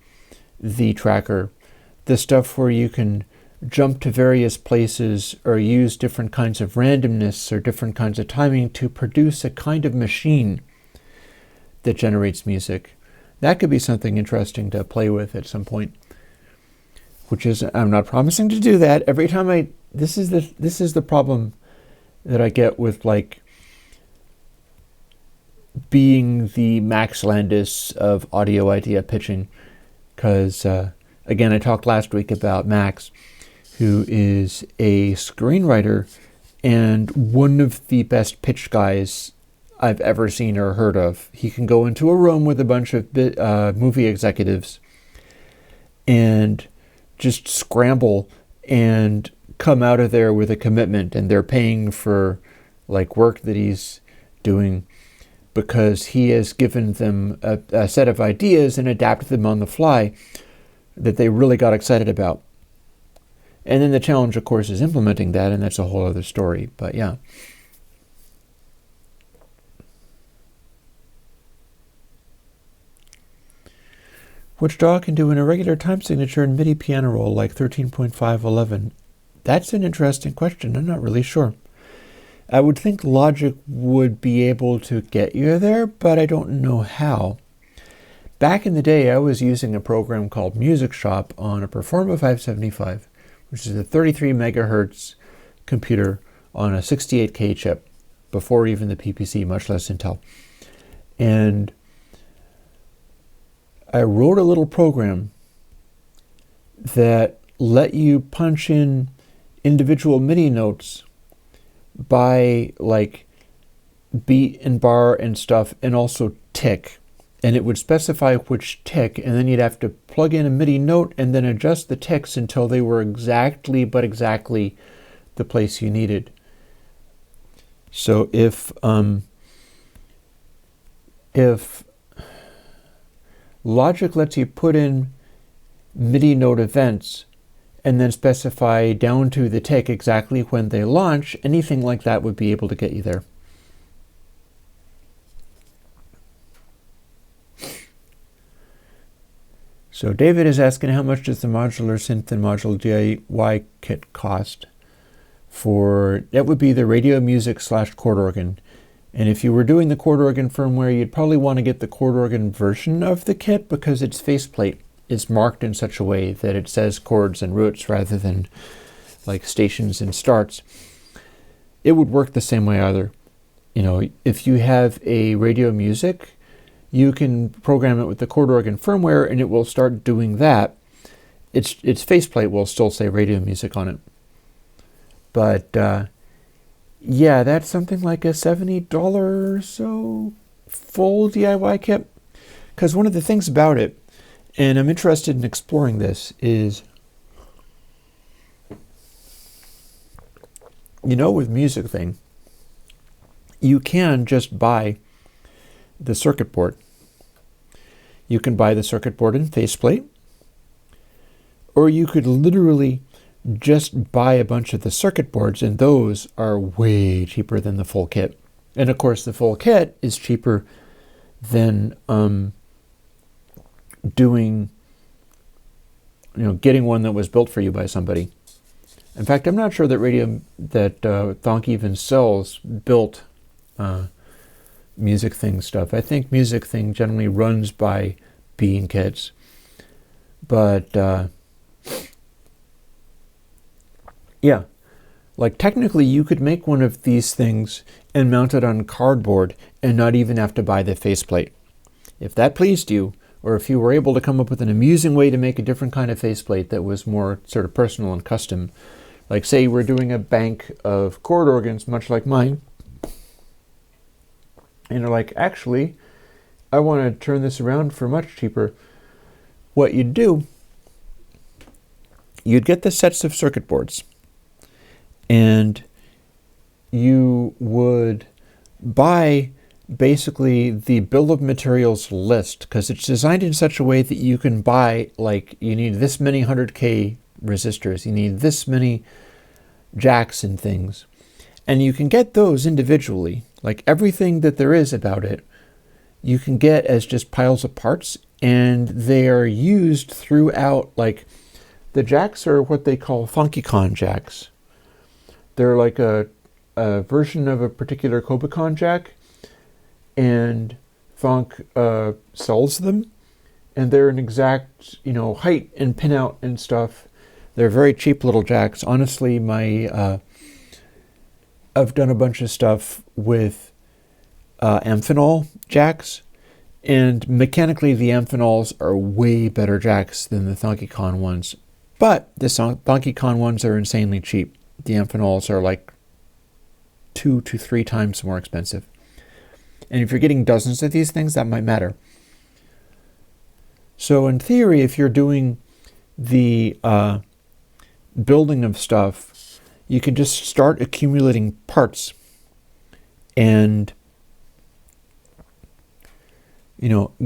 the tracker, the stuff where you can jump to various places or use different kinds of randomness or different kinds of timing to produce a kind of machine that generates music. That could be something interesting to play with at some point. Which is, I'm not promising to do that. Every time this is the problem that I get with like being the Max Landis of audio idea pitching, because again, I talked last week about Max, who is a screenwriter and one of the best pitch guys I've ever seen or heard of. He can go into a room with a bunch of movie executives and just scramble and come out of there with a commitment, and they're paying for like work that he's doing because he has given them a set of ideas and adapted them on the fly that they really got excited about. And then the challenge, of course, is implementing that, and that's a whole other story. But yeah. Which DAW can do an irregular time signature in MIDI piano roll like 13.511? That's an interesting question. I'm not really sure. I would think Logic would be able to get you there, but I don't know how. Back in the day, I was using a program called Music Shop on a Performa 575, which is a 33 megahertz computer on a 68K chip, before even the PPC, much less Intel. And I wrote a little program that let you punch in individual MIDI notes by like beat and bar and stuff, and also tick. And it would specify which tick, and then you'd have to plug in a MIDI note and then adjust the ticks until they were exactly the place you needed. So if Logic lets you put in MIDI note events and then specify down to the tick exactly when they launch, anything like that would be able to get you there. So David is asking, how much does the modular synth and modular DIY kit cost? That would be the radio music / chord organ. And if you were doing the chord organ firmware, you'd probably want to get the chord organ version of the kit, because its faceplate is marked in such a way that it says chords and roots rather than like stations and starts. It would work the same way either. You know, if you have a radio music, you can program it with the chord organ firmware and it will start doing that. Its faceplate will still say radio music on it. But yeah, that's something like a $70 or so full DIY kit. Because one of the things about it, and I'm interested in exploring this, is, you know, with Music Thing, you can just buy the circuit board. You can buy the circuit board and faceplate, or you could literally just buy a bunch of the circuit boards, and those are way cheaper than the full kit. And of course, the full kit is cheaper than getting one that was built for you by somebody. In fact, I'm not sure that Thonk even sells built Music Thing stuff. I think Music Thing generally runs by bean kits. But yeah, like technically you could make one of these things and mount it on cardboard and not even have to buy the faceplate. If that pleased you, or if you were able to come up with an amusing way to make a different kind of faceplate that was more sort of personal and custom, like say we're doing a bank of chord organs, much like mine, and you're like, actually, I want to turn this around for much cheaper. What you'd do, you'd get the sets of circuit boards, and you would buy basically the bill of materials list, because it's designed in such a way that you can buy, like, you need this many 100K resistors, you need this many jacks and things, and you can get those individually. Like everything that there is about it, you can get as just piles of parts, and they are used throughout. Like the jacks are what they call FunkyCon jacks. They're like a version of a particular Cobicon jack, and Thonk sells them, and they're an exact, height and pinout and stuff. They're very cheap little jacks. Honestly, I've done a bunch of stuff with Amphenol jacks, and mechanically the Amphenols are way better jacks than the ThonkyCon ones. But the ThonkyCon ones are insanely cheap. The Amphenols are like 2 to 3 times more expensive. And if you're getting dozens of these things, that might matter. So in theory, if you're doing the building of stuff, you can just start accumulating parts and,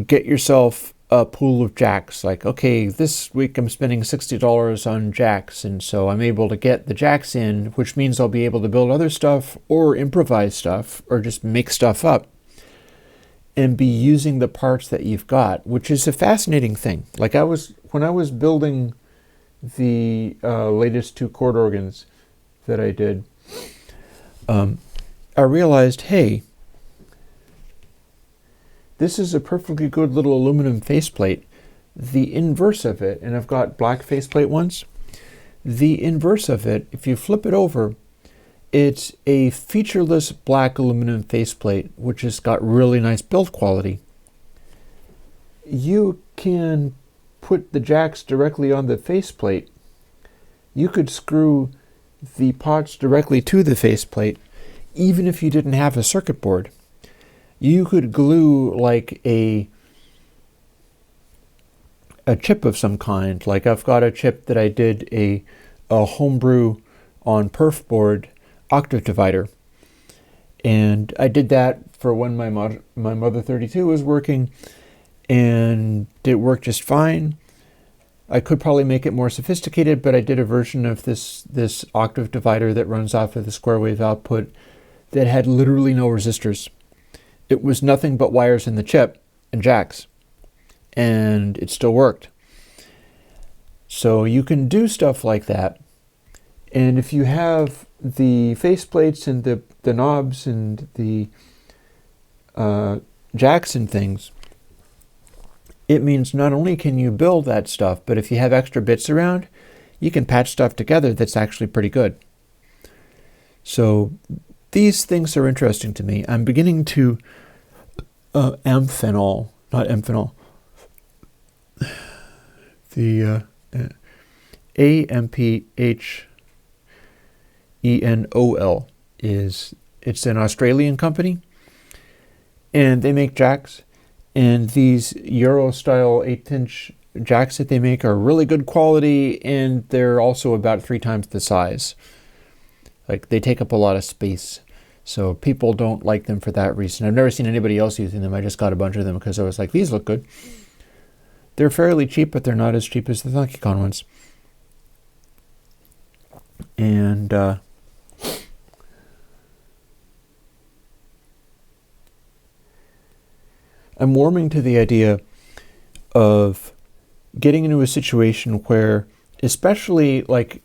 get yourself a pool of jacks. Like, okay, this week I'm spending $60 on jacks, and so I'm able to get the jacks in, which means I'll be able to build other stuff or improvise stuff or just make stuff up and be using the parts that you've got, which is a fascinating thing. Like when I was building the latest 2 chord organs that I did, I realized, hey, this is a perfectly good little aluminum faceplate. The inverse of it, and I've got black faceplate ones, the inverse of it, if you flip it over, it's a featureless black aluminum faceplate, which has got really nice build quality. You can put the jacks directly on the faceplate. You could screw the pots directly to the faceplate, even if you didn't have a circuit board. You could glue like a chip of some kind. Like I've got a chip that I did a homebrew on perf board octave divider, and I did that for when my Mother 32 was working, and it worked just fine. I could probably make it more sophisticated, but I did a version of this octave divider that runs off of the square wave output that had literally no resistors. It was nothing but wires in the chip and jacks, and it still worked. So you can do stuff like that. And if you have the faceplates and the knobs and the jacks and things, it means not only can you build that stuff, but if you have extra bits around, you can patch stuff together that's actually pretty good. So these things are interesting to me. I'm beginning to amphenol, not amphenol, the AMPHENOL it's an Australian company, and they make jacks, and these Euro style 8-inch jacks that they make are really good quality, and they're also about 3 times the size. Like, they take up a lot of space, so people don't like them for that reason. I've never seen anybody else using them. I just got a bunch of them because I was like, these look good. They're fairly cheap, but they're not as cheap as the ThunkyCon ones. And I'm warming to the idea of getting into a situation where, especially like,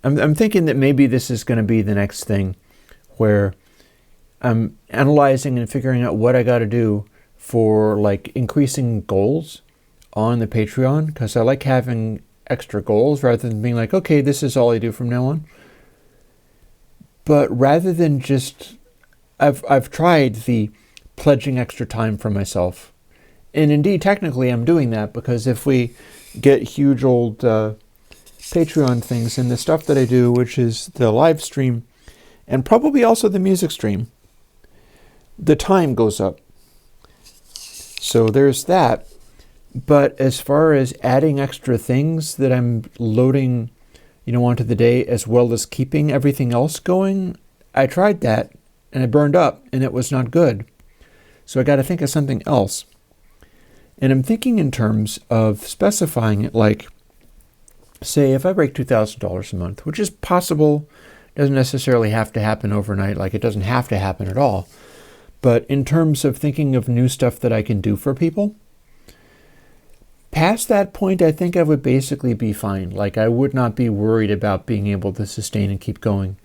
I'm thinking that maybe this is going to be the next thing, where I'm analyzing and figuring out what I got to do for like increasing goals on the Patreon, because I like having extra goals rather than being like, okay, this is all I do from now on. But rather than just, I've tried the pledging extra time for myself. And indeed, technically, I'm doing that, because if we get huge old Patreon things and the stuff that I do, which is the live stream and probably also the music stream, the time goes up. So there's that. But as far as adding extra things that I'm loading, onto the day, as well as keeping everything else going, I tried that and it burned up and it was not good. So I got to think of something else. And I'm thinking in terms of specifying it, like, say, if I break $2,000 a month, which is possible, doesn't necessarily have to happen overnight, like it doesn't have to happen at all. But in terms of thinking of new stuff that I can do for people, past that point, I think I would basically be fine. Like, I would not be worried about being able to sustain and keep going.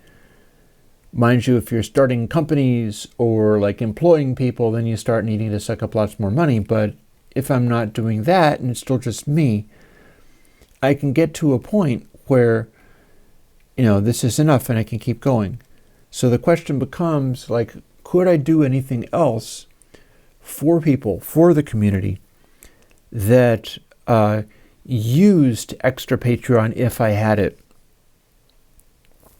Mind you, if you're starting companies or like employing people, then you start needing to suck up lots more money. But if I'm not doing that and it's still just me, I can get to a point where, this is enough and I can keep going. So the question becomes, like, could I do anything else for people, for the community, that used extra Patreon if I had it?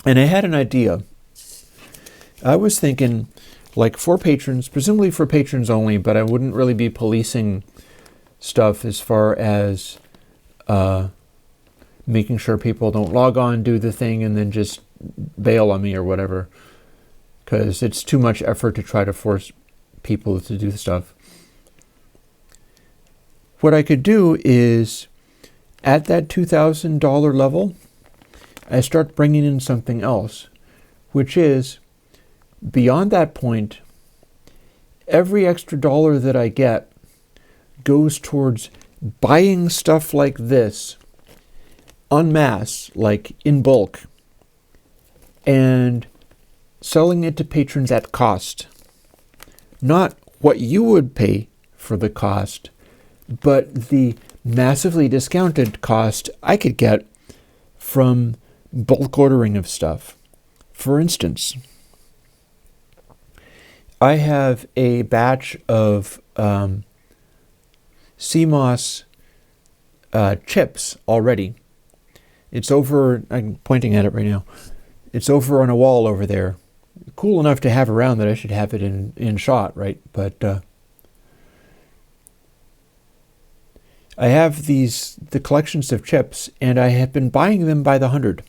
And I had an idea. I was thinking, like, for patrons, presumably for patrons only, but I wouldn't really be policing stuff as far as making sure people don't log on, do the thing, and then just bail on me or whatever, because it's too much effort to try to force people to do stuff. What I could do is, at that $2,000 level, I start bringing in something else, which is, beyond that point, every extra dollar that I get goes towards buying stuff like this en masse, like in bulk, and selling it to patrons at cost. Not what you would pay for the cost, but the massively discounted cost I could get from bulk ordering of stuff. For instance, I have a batch of CMOS chips already. It's over, I'm pointing at it right now. It's over on a wall over there. Cool enough to have around that I should have it in shot, right? But I have the collections of chips, and I have been buying them by the 100.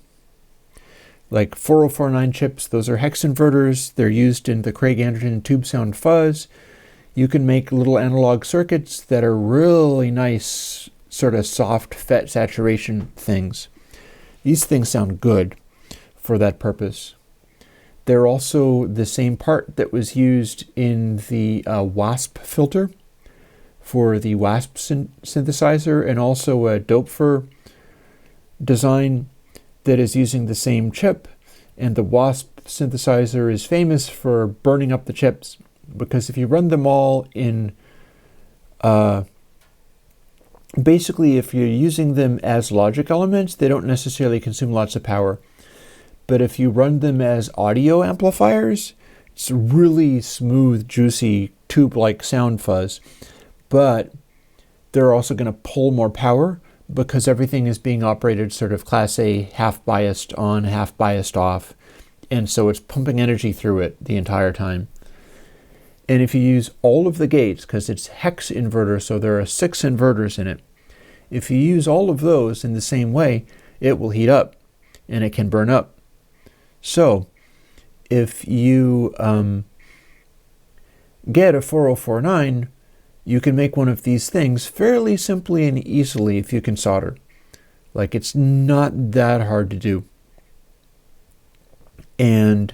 Like 4049 chips, those are hex inverters. They're used in the Craig Anderson tube sound fuzz. You can make little analog circuits that are really nice, sort of soft FET saturation things. These things sound good for that purpose. They're also the same part that was used in the WASP filter for the WASP synthesizer, and also a Doepfer design that is using the same chip. And the WASP synthesizer is famous for burning up the chips, because if you run them all in, basically if you're using them as logic elements, they don't necessarily consume lots of power. But if you run them as audio amplifiers, it's really smooth, juicy, tube-like sound fuzz. But they're also going to pull more power because everything is being operated sort of Class A, half biased on, half biased off. And so it's pumping energy through it the entire time. And if you use all of the gates, because it's hex inverter, so there are 6 inverters in it. If you use all of those in the same way, it will heat up and it can burn up. So if you get a 4049, you can make one of these things fairly simply and easily if you can solder. Like, it's not that hard to do. And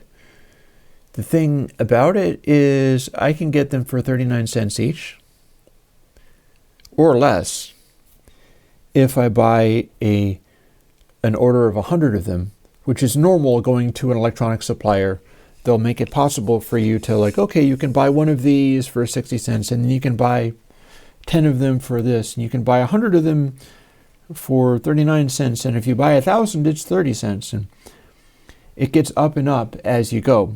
the thing about it is I can get them for 39 cents each or less if I buy an order of 100 of them, which is normal going to an electronics supplier. They'll make it possible for you to, like, okay, you can buy one of these for 60 cents, and then you can buy 10 of them for this, and you can buy 100 of them for 39 cents, and if you buy 1,000, it's 30 cents. And it gets up and up as you go.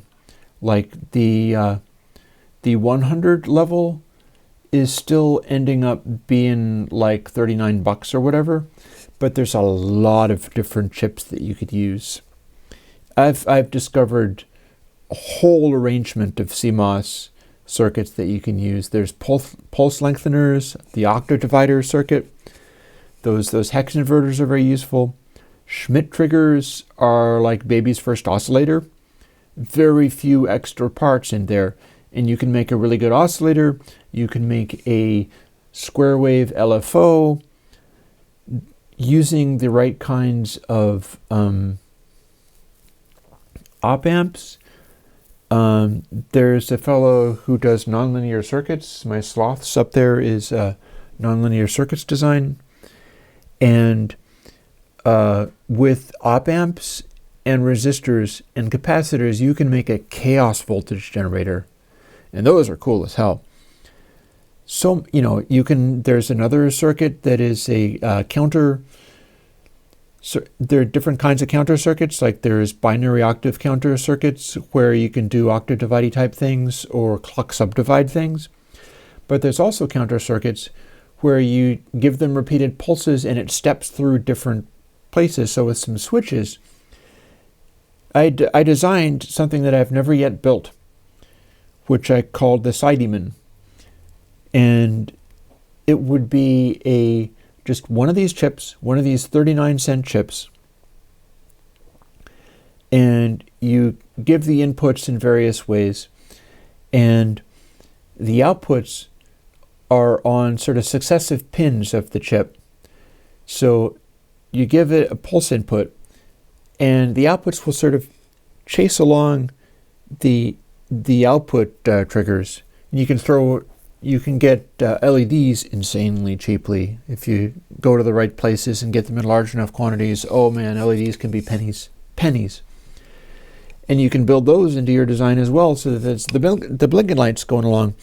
Like the 100 level is still ending up being like 39 bucks or whatever, but there's a lot of different chips that you could use. I've discovered a whole arrangement of CMOS circuits that you can use. There's pulse lengtheners, the octadivider circuit. Those hex inverters are very useful. Schmidt triggers are like baby's first oscillator. Very few extra parts in there, and you can make a really good oscillator. You can make a square wave LFO using the right kinds of op amps. There's a fellow who does nonlinear circuits. My sloths up there is nonlinear circuits design. And with op amps and resistors and capacitors, you can make a chaos voltage generator. And those are cool as hell. So, there's another circuit that is a counter. So there are different kinds of counter circuits, like there's binary octave counter circuits where you can do octadividey type things or clock subdivide things. But there's also counter circuits where you give them repeated pulses and it steps through different places. So with some switches, I designed something that I've never yet built, which I called the Sidemon. And it would be just one of these chips, one of these 39-cent chips, and you give the inputs in various ways, and the outputs are on sort of successive pins of the chip. So you give it a pulse input, and the outputs will sort of chase along the output triggers. And you can get LEDs insanely cheaply if you go to the right places and get them in large enough quantities. Oh man, LEDs can be pennies. And you can build those into your design as well, so that it's the blinking lights going along.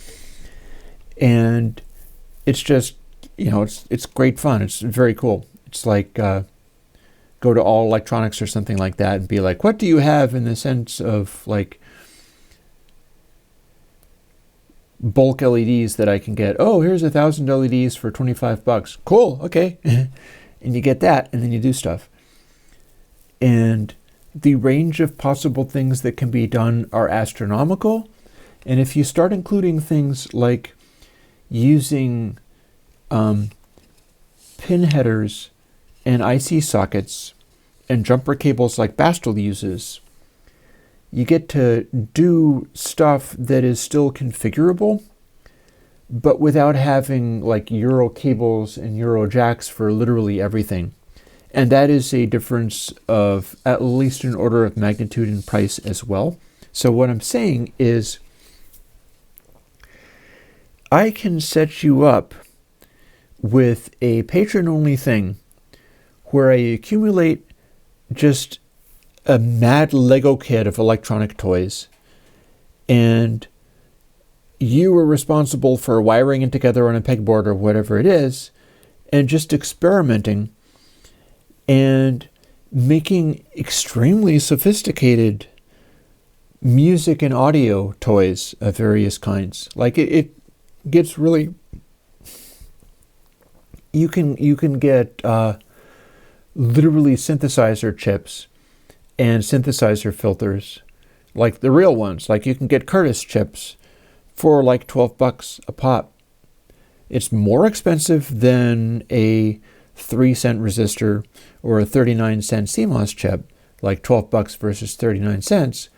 And it's just, it's great fun. It's very cool. It's like go to All Electronics or something like that and be like, what do you have in the sense of like bulk LEDs that I can get? Oh, here's 1,000 LEDs for $25. Cool, okay. And you get that, and then you do stuff. And the range of possible things that can be done are astronomical. And if you start including things like using pin headers and IC sockets and jumper cables like Bastel uses, you get to do stuff that is still configurable, but without having like Euro cables and Euro jacks for literally everything. And that is a difference of at least an order of magnitude in price as well. So what I'm saying is, I can set you up with a patron-only thing where I accumulate just a mad Lego kit of electronic toys, and you are responsible for wiring it together on a pegboard or whatever it is, and just experimenting and making extremely sophisticated music and audio toys of various kinds. Like it gets really, you can get literally synthesizer chips and synthesizer filters, like the real ones. Like you can get Curtis chips for like $12 a pop. It's more expensive than a 3-cent resistor or a 39-cent CMOS chip, like $12 versus 39 cents,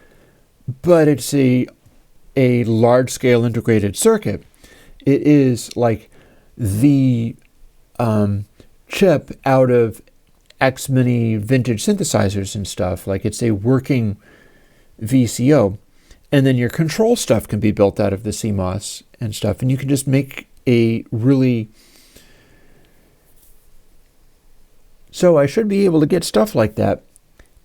but it's a large-scale integrated circuit. It is like the chip out of X many vintage synthesizers and stuff. Like it's a working VCO. And then your control stuff can be built out of the CMOS and stuff. And you can just make a really... So I should be able to get stuff like that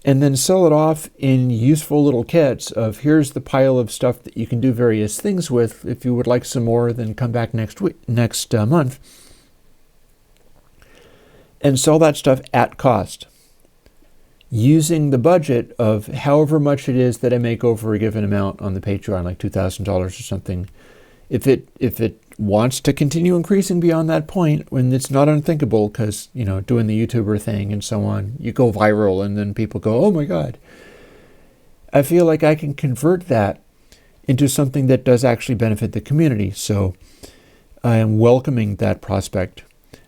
and then sell it off in useful little kits of, here's the pile of stuff that you can do various things with. If you would like some more, then come back next month. And sell that stuff at cost, using the budget of however much it is that I make over a given amount on the Patreon, like $2,000 or something. If it wants to continue increasing beyond that point, when it's not unthinkable, because, doing the YouTuber thing and so on, you go viral and then people go, oh my God. I feel like I can convert that into something that does actually benefit the community. So I am welcoming that prospect.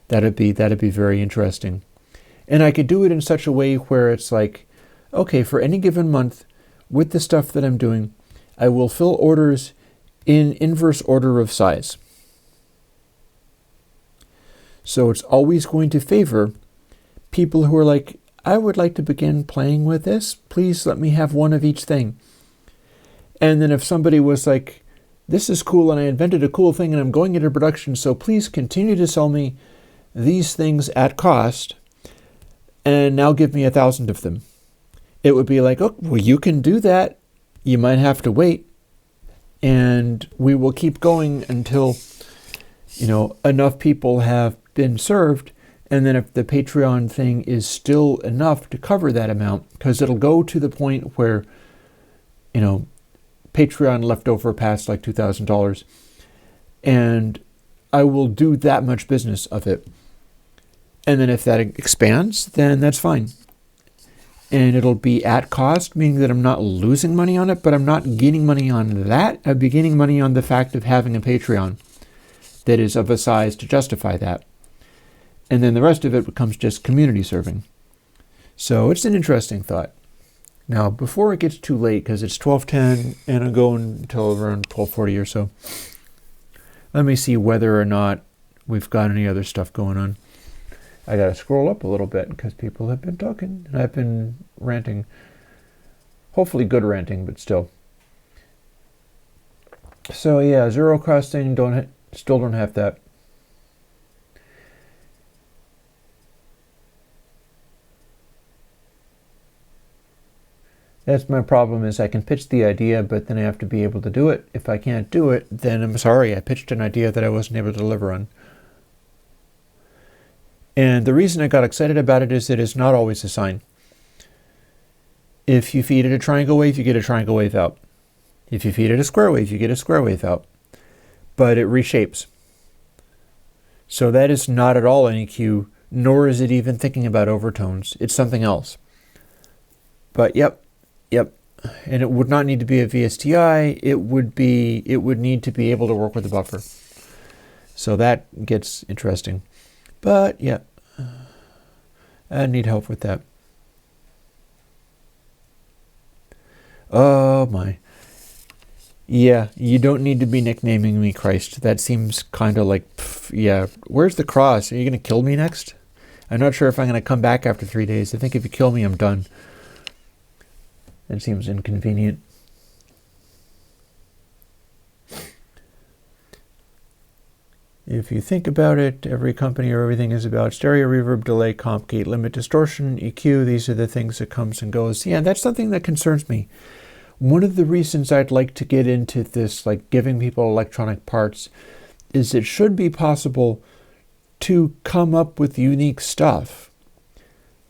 That'd be very interesting. And I could do it in such a way where it's like, okay, for any given month, with the stuff that I'm doing, I will fill orders in inverse order of size. So it's always going to favor people who are like, I would like to begin playing with this. Please let me have one of each thing. And then if somebody was like, this is cool and I invented a cool thing and I'm going into production, so please continue to sell me these things at cost and now give me 1,000 of them. It would be like, oh, well, you can do that. You might have to wait. And we will keep going until, enough people have been served. And then if the Patreon thing is still enough to cover that amount, because it'll go to the point where, Patreon leftover past like $2,000, and I will do that much business of it. And then if that expands, then that's fine. And it'll be at cost, meaning that I'm not losing money on it, but I'm not gaining money on that. I'll be gaining money on the fact of having a Patreon that is of a size to justify that. And then the rest of it becomes just community serving. So it's an interesting thought. Now, before it gets too late, because it's 12:10 and I'm going until around 12:40 or so, let me see whether or not we've got any other stuff going on. I got to scroll up a little bit because people have been talking and I've been ranting. Hopefully good ranting, but still. So yeah, Zero Crossing, still don't have that. That's my problem, is I can pitch the idea, but then I have to be able to do it. If I can't do it, then I'm sorry, I pitched an idea that I wasn't able to deliver on. And the reason I got excited about it is that it's not always a sign. If you feed it a triangle wave, you get a triangle wave out. If you feed it a square wave, you get a square wave out. But it reshapes. So that is not at all an EQ, nor is it even thinking about overtones. It's something else. But yep. And it would not need to be a VSTI. It would need to be able to work with the buffer. So that gets interesting. But yeah, I need help with that. Oh my. Yeah, you don't need to be nicknaming me Christ. That seems kind of like, yeah, where's the cross? Are you going to kill me next? I'm not sure if I'm going to come back after 3 days. I think if you kill me, I'm done. That seems inconvenient. If you think about it, every company or everything is about stereo, reverb, delay, comp, gate, limit, distortion, EQ. These are the things that comes and goes. Yeah, that's something that concerns me. One of the reasons I'd like to get into this, like giving people electronic parts, is it should be possible to come up with unique stuff.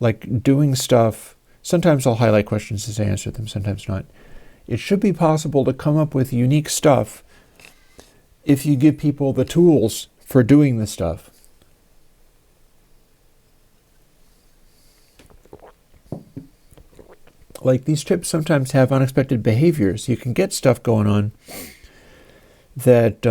Like doing stuff. Sometimes I'll highlight questions as I answer them, sometimes not. It should be possible to come up with unique stuff if you give people the tools for doing the stuff. Like these chips sometimes have unexpected behaviors. You can get stuff going on that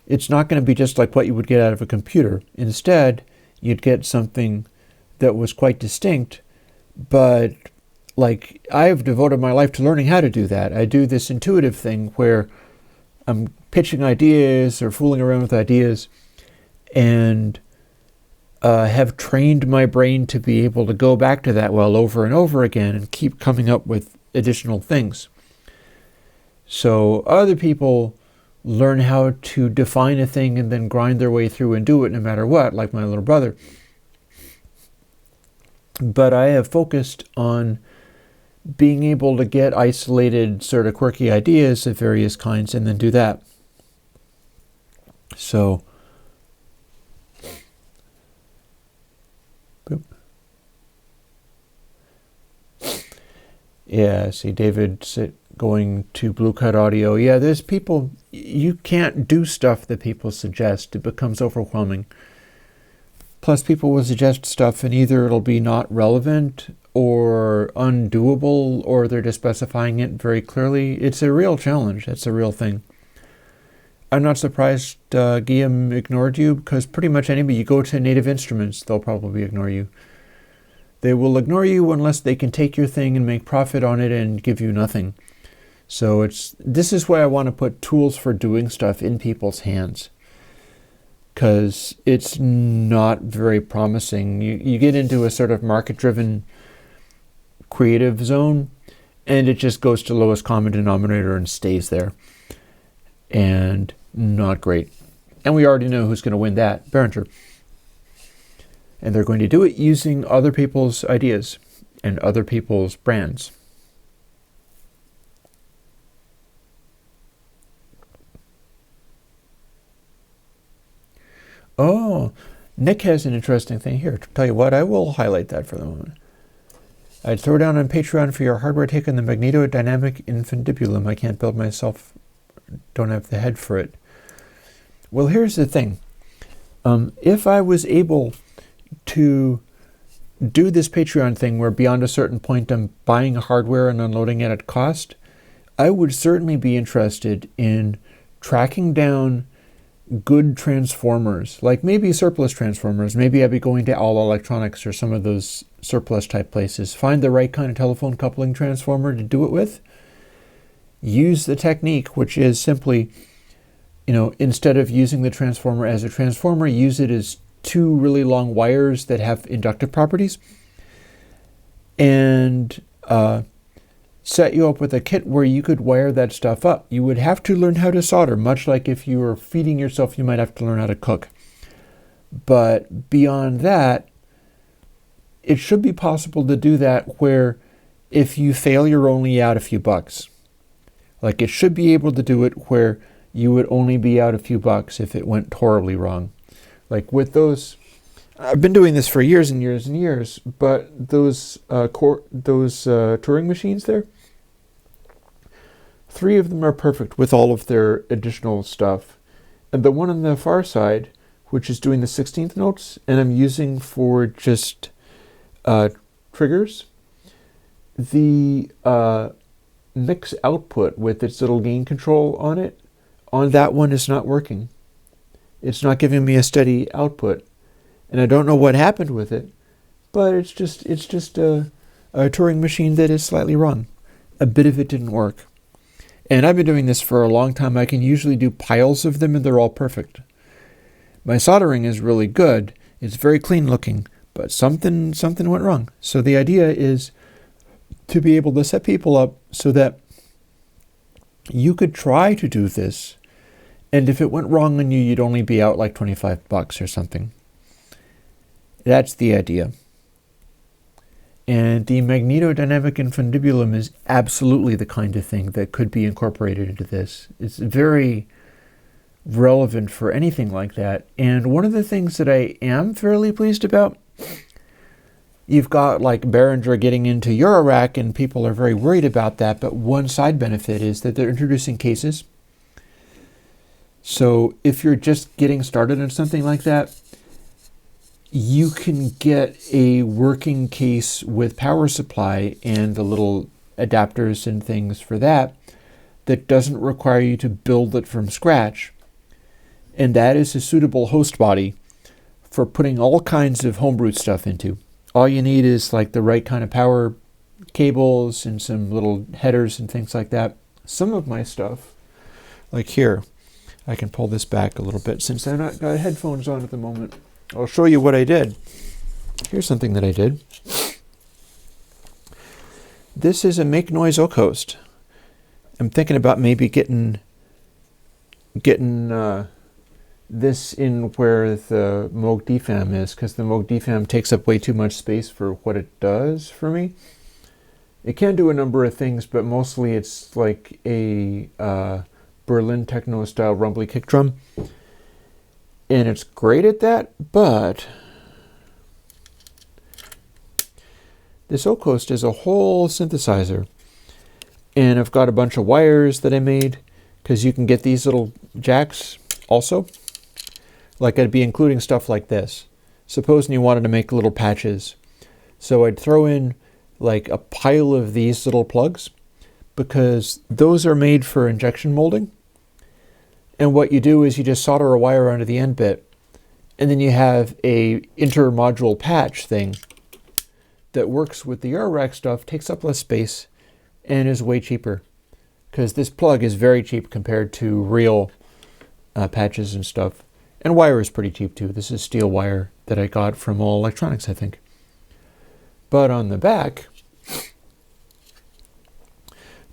it's not going to be just like what you would get out of a computer. Instead, you'd get something that was quite distinct, but like I've devoted my life to learning how to do that. I do this intuitive thing where I'm pitching ideas or fooling around with ideas and have trained my brain to be able to go back to that well over and over again and keep coming up with additional things. So other people learn how to define a thing and then grind their way through and do it no matter what, like my little brother. But I have focused on being able to get isolated sort of quirky ideas of various kinds and then do that. So, boop. Yeah, see David going to Blue Cut Audio. Yeah, there's people, you can't do stuff that people suggest. It becomes overwhelming. Plus people will suggest stuff and either it'll be not relevant or undoable, or they're just specifying it very clearly. It's a real challenge. That's a real thing. I'm not surprised Guillaume ignored you, because pretty much anybody, you go to Native Instruments, they'll probably ignore you. They will ignore you unless they can take your thing and make profit on it and give you nothing. So this is why I want to put tools for doing stuff in people's hands, because it's not very promising. You get into a sort of market-driven creative zone, and it just goes to lowest common denominator and stays there. And not great. And we already know who's going to win that, Behringer. And they're going to do it using other people's ideas and other people's brands. Oh, Nick has an interesting thing here. To tell you what, I will highlight that for the moment. I'd throw down on Patreon for your hardware take on the magnetodynamic infundibulum. I can't build myself, don't have the head for it. Well, here's the thing. If I was able to do this Patreon thing where beyond a certain point I'm buying hardware and unloading it at cost, I would certainly be interested in tracking down good transformers, like maybe surplus transformers. Maybe I'd be going to All Electronics or some of those surplus type places. Find the right kind of telephone coupling transformer to do it with. Use the technique, which is simply, instead of using the transformer as a transformer, use it as two really long wires that have inductive properties, and set you up with a kit where you could wire that stuff up. You would have to learn how to solder, much like if you were feeding yourself, you might have to learn how to cook. But beyond that, it should be possible to do that where if you fail, you're only out a few bucks. Like it should be able to do it where you would only be out a few bucks if it went horribly wrong. Like with those, I've been doing this for years and years and years, but those Turing machines there, 3 of them are perfect with all of their additional stuff. And the one on the far side, which is doing the 16th notes, and I'm using for just triggers, the mix output with its little gain control on it, on that one is not working. It's not giving me a steady output. And I don't know what happened with it, but it's just a Turing machine that is slightly wrong. A bit of it didn't work. And I've been doing this for a long time. I can usually do piles of them and they're all perfect. My soldering is really good. It's very clean looking, but something went wrong. So the idea is to be able to set people up so that you could try to do this, and if it went wrong on you, you'd only be out like $25 or something. That's the idea. And the magnetodynamic infundibulum is absolutely the kind of thing that could be incorporated into this. It's very relevant for anything like that. And one of the things that I am fairly pleased about, you've got like Behringer getting into Eurorack, and people are very worried about that, but one side benefit is that they're introducing cases. So if you're just getting started on something like that, you can get a working case with power supply and the little adapters and things for that doesn't require you to build it from scratch. And that is a suitable host body for putting all kinds of homebrew stuff into. All you need is like the right kind of power cables and some little headers and things like that. Some of my stuff, like here, I can pull this back a little bit since I've not got headphones on at the moment. I'll show you what I did. Here's something that I did. This is a make noise oak host. I'm thinking about maybe getting this in where the Moog DFAM is, because the Moog DFAM takes up way too much space for what it does for me. It can do a number of things, but mostly it's like a Berlin techno style rumbly kick drum. And it's great at that, but this oak host is a whole synthesizer. And I've got a bunch of wires that I made, because you can get these little jacks also. Like I'd be including stuff like this. Supposing you wanted to make little patches. So I'd throw in like a pile of these little plugs, because those are made for injection molding. And what you do is you just solder a wire onto the end bit, and then you have a inter-module patch thing that works with the Eurorack stuff, takes up less space, and is way cheaper. Because this plug is very cheap compared to real patches and stuff. And wire is pretty cheap too. This is steel wire that I got from All Electronics, I think. But on the back,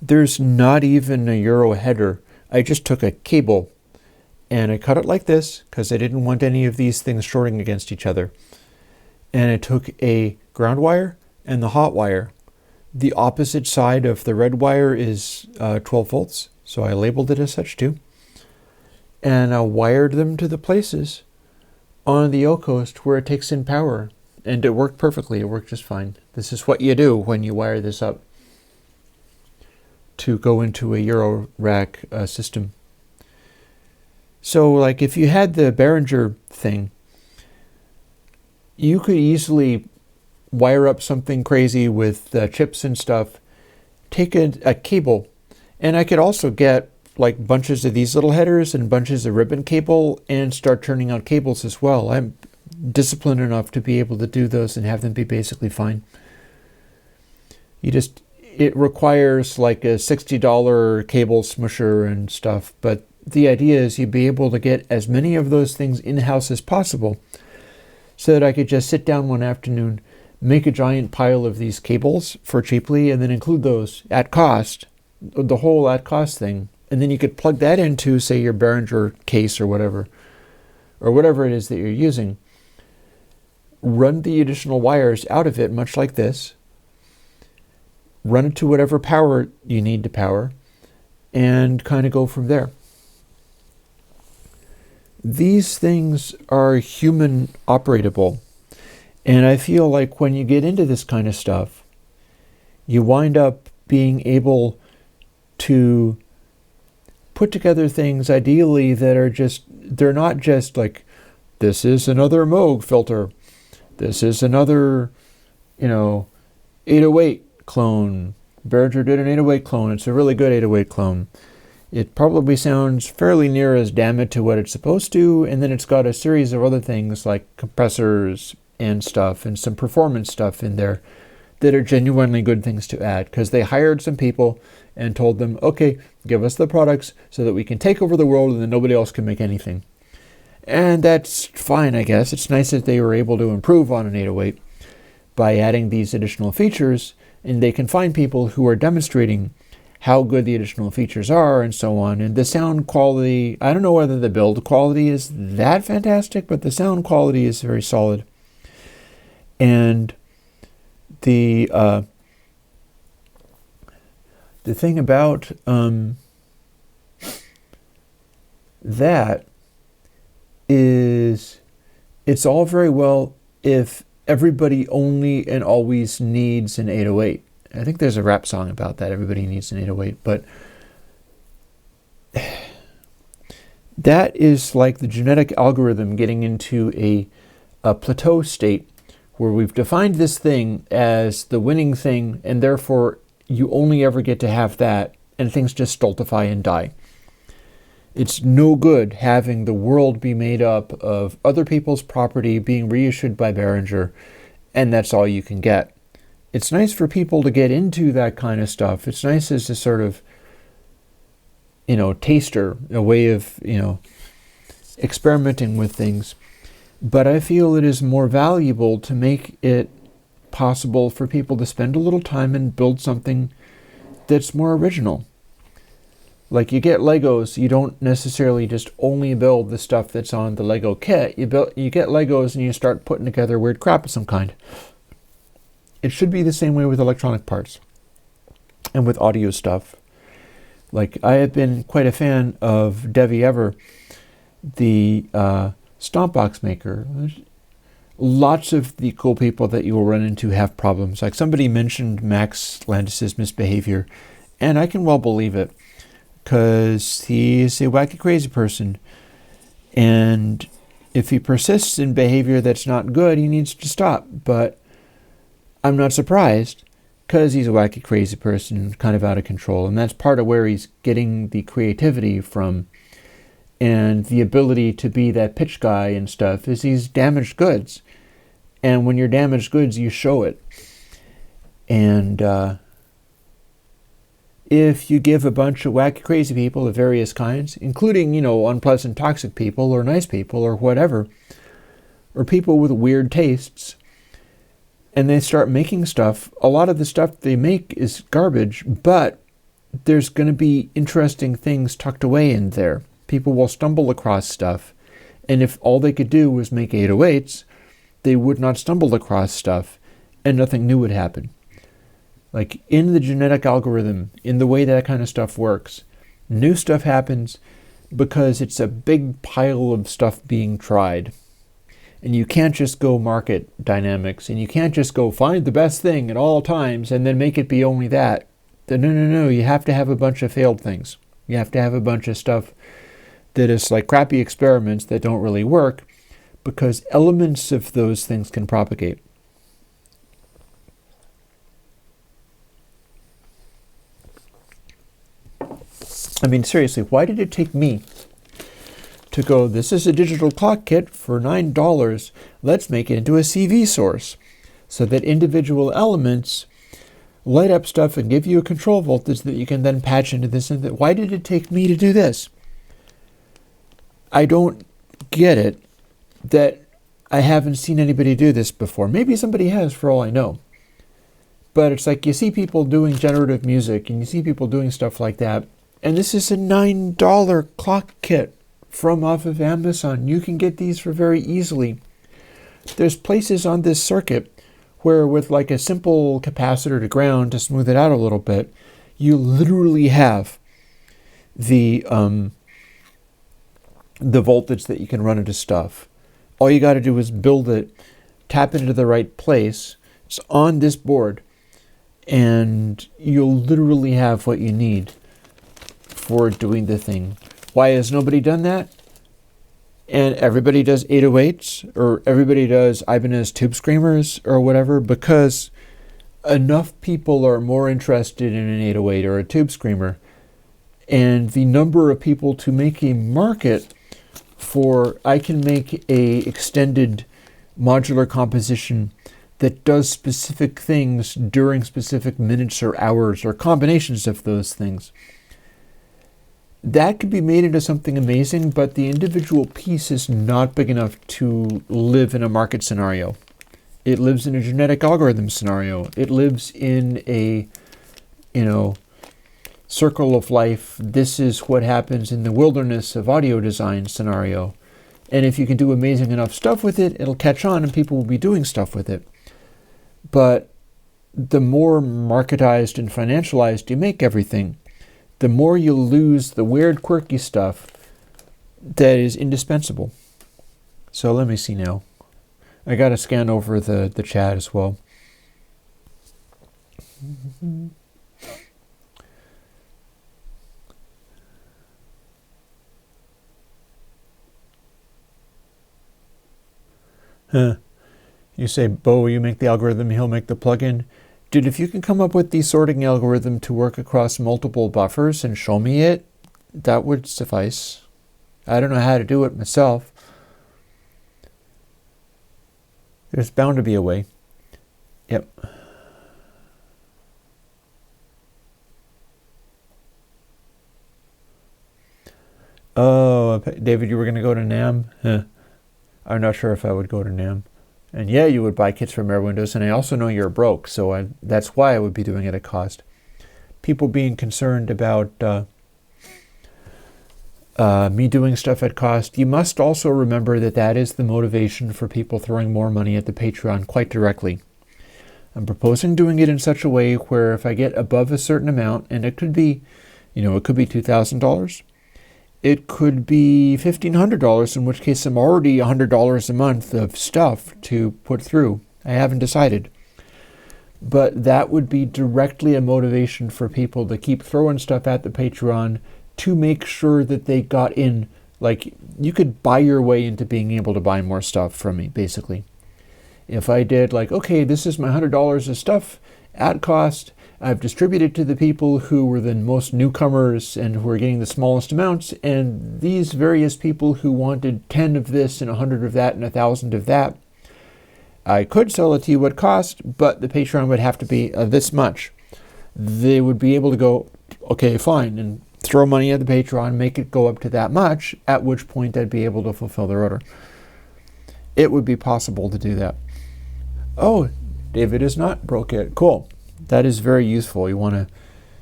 there's not even a Euro header. I just took a cable and I cut it like this because I didn't want any of these things shorting against each other. And I took a ground wire and the hot wire. The opposite side of the red wire is 12 volts, so I labeled it as such too. And I wired them to the places on the oak host where it takes in power. And it worked perfectly. It worked just fine. This is what you do when you wire this up to go into a Eurorack system. So like if you had the Behringer thing, you could easily wire up something crazy with chips and stuff, take a cable, and I could also get like bunches of these little headers and bunches of ribbon cable and start turning out cables as well. I'm disciplined enough to be able to do those and have them be basically fine. It requires like a $60 cable smusher and stuff, but the idea is you'd be able to get as many of those things in-house as possible so that I could just sit down one afternoon, make a giant pile of these cables for cheaply, and then include those at cost, the whole at cost thing. And then you could plug that into, say, your Behringer case or whatever it is that you're using. run the additional wires out of it, much like this, run it to whatever power you need to power, and kind of go from there. These things are human operatable. And I feel like when you get into this kind of stuff, you wind up being able to put together things ideally that are they're not just like, this is another Moog filter, this is another, 808 clone. Behringer did an 808 clone. It's a really good 808 clone. It probably sounds fairly near as damn it to what it's supposed to, and then it's got a series of other things like compressors and stuff and some performance stuff in there that are genuinely good things to add, because they hired some people and told them, okay, give us the products so that we can take over the world and then nobody else can make anything. And that's fine, I guess. It's nice that they were able to improve on an 808 by adding these additional features, and they can find people who are demonstrating how good the additional features are and so on. And the sound quality, I don't know whether the build quality is that fantastic, but the sound quality is very solid. And the thing about that is, it's all very well if everybody only and always needs an 808. I think there's a rap song about that. Everybody needs an 808. But that is like the genetic algorithm getting into a plateau state where we've defined this thing as the winning thing, and therefore you only ever get to have that, and things just stultify and die. It's no good having the world be made up of other people's property being reissued by Behringer, and that's all you can get. It's nice for people to get into that kind of stuff. It's nice as a sort of, taster, a way of, experimenting with things. But I feel it is more valuable to make it possible for people to spend a little time and build something that's more original. Like, you get Legos, you don't necessarily just only build the stuff that's on the Lego kit. You get Legos and you start putting together weird crap of some kind. It should be the same way with electronic parts and with audio stuff. Like, I have been quite a fan of Devi Ever, the stomp box maker. Lots of the cool people that you will run into have problems. Like, somebody mentioned Max Landis's misbehavior, and I can well believe it, because he is a wacky crazy person, and if he persists in behavior that's not good, he needs to stop. But I'm not surprised, because he's a wacky crazy person, kind of out of control, and that's part of where he's getting the creativity from, and the ability to be that pitch guy and stuff, is he's damaged goods. And when you're damaged goods, you show it. And if you give a bunch of wacky crazy people of various kinds, including, unpleasant toxic people or nice people or whatever, or people with weird tastes, and they start making stuff, a lot of the stuff they make is garbage, but there's going to be interesting things tucked away in there. People will stumble across stuff, and if all they could do was make 808s, they would not stumble across stuff, and nothing new would happen. Like, in the genetic algorithm, in the way that kind of stuff works, new stuff happens because it's a big pile of stuff being tried. And you can't just go market dynamics, and you can't just go find the best thing at all times and then make it be only that. No. You have to have a bunch of failed things. You have to have a bunch of stuff that is like crappy experiments that don't really work, because elements of those things can propagate. I mean, seriously, why did it take me to go, this is a digital clock kit for $9, let's make it into a CV source, so that individual elements light up stuff and give you a control voltage that you can then patch into this and that? Why did it take me to do this? I don't get it that I haven't seen anybody do this before. Maybe somebody has, for all I know. But it's like, you see people doing generative music and you see people doing stuff like that, and this is a $9 clock kit from off of Amazon. You can get these for very easily There's places on this circuit where with like a simple capacitor to ground to smooth it out a little bit, you literally have the voltage that you can run into stuff. All you got to do is build it, tap it into the right place. It's on this board, and you'll literally have what you need for doing the thing. Why has nobody done that? And everybody does 808s, or everybody does Ibanez tube screamers, or whatever, because enough people are more interested in an 808 or a tube screamer, and the number of people to make a market for, I can make a extended modular composition that does specific things during specific minutes or hours, or combinations of those things. That could be made into something amazing, but the individual piece is not big enough to live in a market scenario. It lives in a genetic algorithm scenario. It lives in a, circle of life. This is what happens in the wilderness of audio design scenario. And if you can do amazing enough stuff with it, it'll catch on and people will be doing stuff with it. But the more marketized and financialized you make everything, the more you lose the weird, quirky stuff that is indispensable. So let me see now. I got to scan over the chat as well. You say, Bo, you make the algorithm, he'll make the plugin. Dude, if you can come up with the sorting algorithm to work across multiple buffers and show me it, that would suffice. I don't know how to do it myself. There's bound to be a way. Yep. Oh, David, you were going to go to NAM? I'm not sure if I would go to NAM. And yeah, you would buy kits from Airwindows, and I also know you're broke, so that's why I would be doing it at cost. People being concerned about me doing stuff at cost, you must also remember that is the motivation for people throwing more money at the Patreon quite directly. I'm proposing doing it in such a way where if I get above a certain amount, and it could be, it could be $2,000, it could be $1,500, in which case I'm already $100 a month of stuff to put through. I haven't decided. But that would be directly a motivation for people to keep throwing stuff at the Patreon to make sure that they got in. Like, you could buy your way into being able to buy more stuff from me, basically. If I did like, okay, this is my $100 of stuff at cost, I've distributed to the people who were the most newcomers and who were getting the smallest amounts, and these various people who wanted 10 of this and 100 of that and 1,000 of that, I could sell it to you at cost, but the Patreon would have to be this much. They would be able to go, okay, fine, and throw money at the Patreon, make it go up to that much, at which point I'd be able to fulfill their order. It would be possible to do that. Oh, David is not broke yet. Cool. That is very useful. You want to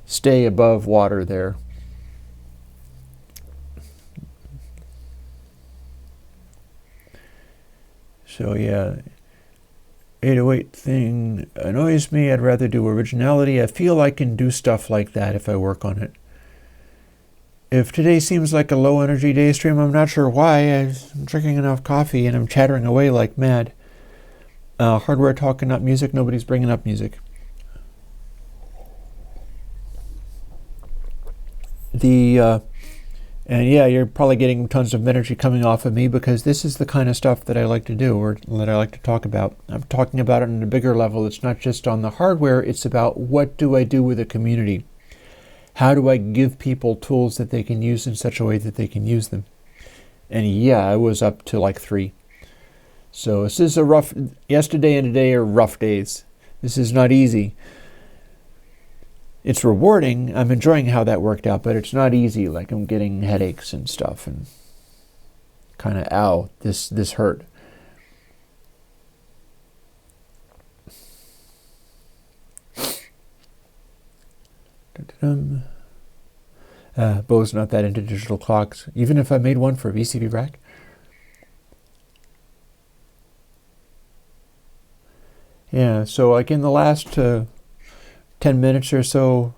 stay above water there. So yeah, 808 thing annoys me. I'd rather do originality. I feel I can do stuff like that if I work on it. If today seems like a low energy day stream, I'm not sure why. I'm drinking enough coffee and I'm chattering away like mad. Hardware talking up music. Nobody's bringing up music. And yeah, you're probably getting tons of energy coming off of me because this is the kind of stuff that I like to do or that I like to talk about. I'm talking about it on a bigger level. It's not just on the hardware. It's about what do I do with a community? How do I give people tools that they can use in such a way that they can use them? And yeah, I was up to like 3. So this is yesterday and today are rough days. This is not easy. It's rewarding. I'm enjoying how that worked out, but it's not easy. Like I'm getting headaches and stuff and kind of, ow, this hurt. Bo's not that into digital clocks, even if I made one for VCB Rack. Yeah, so like in the last 10 minutes or so,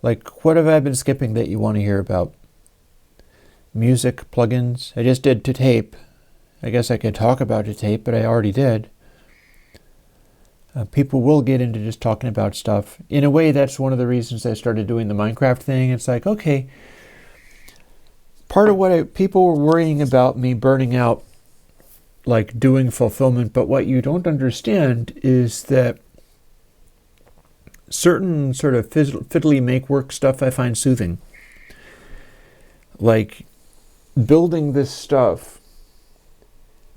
like what have I been skipping that you want to hear about? Music, plugins. I just did to tape. I guess I could talk about to tape, but I already did. People will get into just talking about stuff. In a way, that's one of the reasons I started doing the Minecraft thing. It's like, okay, part of what people were worrying about me burning out, like doing fulfillment, but what you don't understand is that certain sort of fiddly make work stuff I find soothing. Like building this stuff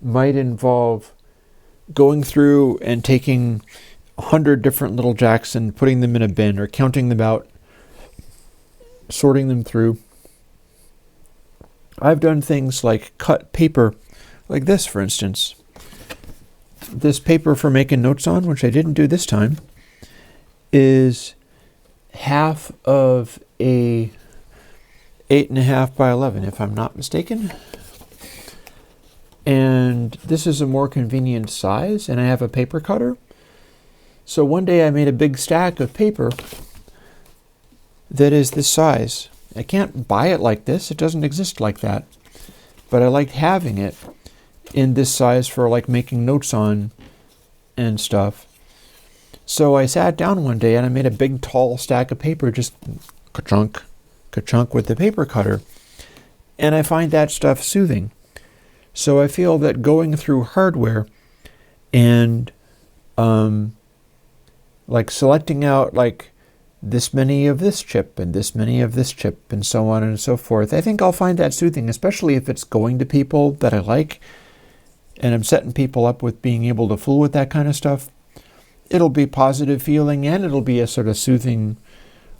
might involve going through and taking 100 different little jacks and putting them in a bin or counting them out, sorting them through. I've done things like cut paper, like this, for instance. This paper for making notes on, which I didn't do this time, is half of a 8.5 by 11, if I'm not mistaken. And this is a more convenient size, and I have a paper cutter. So one day I made a big stack of paper that is this size. I can't buy it like this. It doesn't exist like that. But I liked having it in this size for like making notes on and stuff. So I sat down one day and I made a big tall stack of paper, just ka-chunk, ka-chunk with the paper cutter. And I find that stuff soothing. So I feel that going through hardware and like selecting out like this many of this chip and this many of this chip and so on and so forth, I think I'll find that soothing, especially if it's going to people that I like and I'm setting people up with being able to fool with that kind of stuff. It'll be positive feeling and it'll be a sort of soothing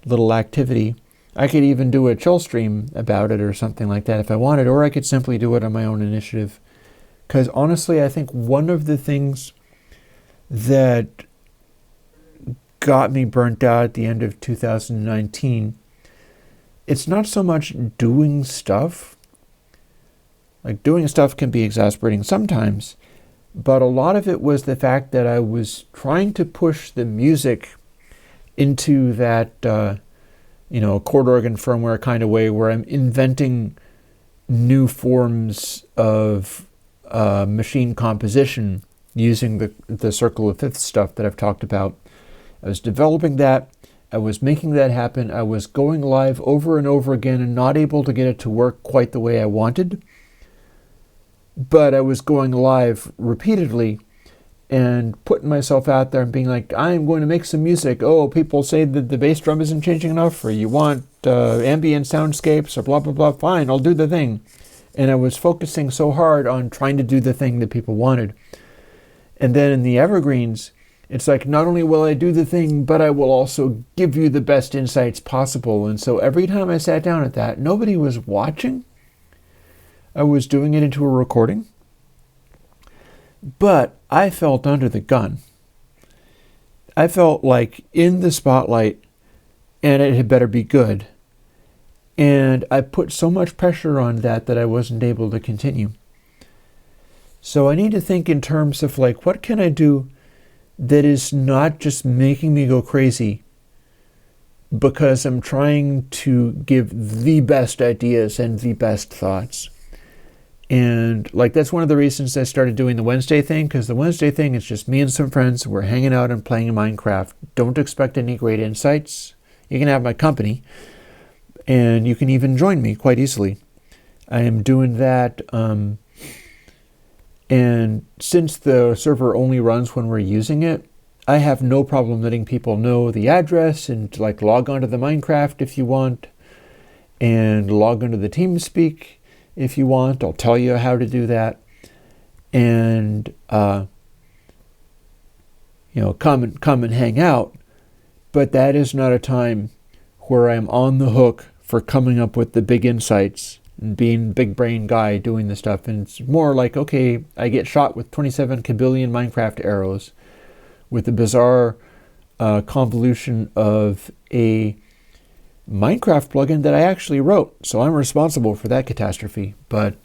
little activity. I could even do a chill stream about it or something like that if I wanted, or I could simply do it on my own initiative. Because honestly, I think one of the things that got me burnt out at the end of 2019, it's not so much doing stuff. Like doing stuff can be exasperating sometimes, but a lot of it was the fact that I was trying to push the music into that chord organ firmware kind of way where I'm inventing new forms of machine composition using the circle of fifths stuff that I've talked about. I was developing that. I was making that happen. I was going live over and over again and not able to get it to work quite the way I wanted. But I was going live repeatedly and putting myself out there and being like, I'm going to make some music. Oh, people say that the bass drum isn't changing enough, or you want ambient soundscapes, or blah, blah, blah. Fine, I'll do the thing. And I was focusing so hard on trying to do the thing that people wanted. And then in the evergreens, it's like, not only will I do the thing, but I will also give you the best insights possible. And so every time I sat down at that, nobody was watching. I was doing it into a recording. But I felt under the gun. I felt like in the spotlight, and it had better be good. And I put so much pressure on that I wasn't able to continue. So I need to think in terms of like, what can I do that is not just making me go crazy because I'm trying to give the best ideas and the best thoughts. And like that's one of the reasons I started doing the Wednesday thing, because the Wednesday thing is just me and some friends. We're hanging out and playing Minecraft. Don't expect any great insights. You can have my company, and you can even join me quite easily. I am doing that, and since the server only runs when we're using it, I have no problem letting people know the address and like log onto the Minecraft if you want, and log onto the TeamSpeak if you want. I'll tell you how to do that. And, come and hang out. But that is not a time where I'm on the hook for coming up with the big insights and being big brain guy doing the stuff. And it's more like, okay, I get shot with 27 kabillion Minecraft arrows with a bizarre convolution of a Minecraft plugin that I actually wrote, so I'm responsible for that catastrophe. But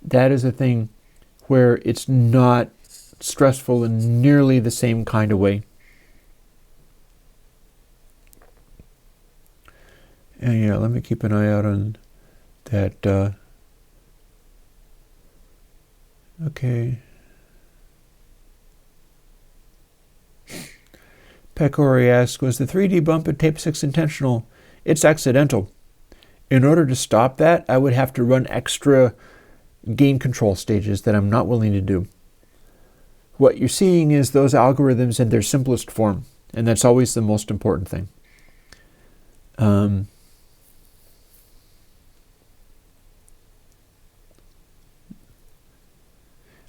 that is a thing where it's not stressful in nearly the same kind of way. And yeah, let me keep an eye out on that. Okay. Pecori asks, was the 3D bump in tape 6 intentional? It's accidental. In order to stop that, I would have to run extra gain control stages that I'm not willing to do. What you're seeing is those algorithms in their simplest form, and that's always the most important thing.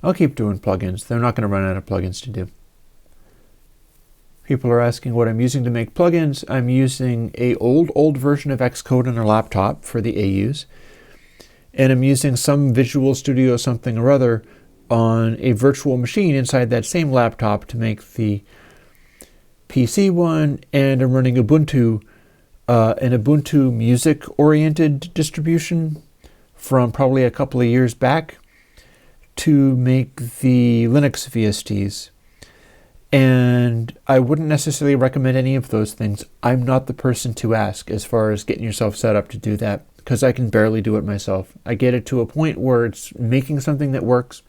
I'll keep doing plugins. They're not going to run out of plugins to do. People are asking what I'm using to make plugins. I'm using a old version of Xcode on a laptop for the AUs. And I'm using some Visual Studio something or other on a virtual machine inside that same laptop to make the PC one. And I'm running Ubuntu, an Ubuntu music-oriented distribution from probably a couple of years back to make the Linux VSTs. And I wouldn't necessarily recommend any of those things. I'm not the person to ask as far as getting yourself set up to do that, because I can barely do it myself. I get it to a point where it's making something that works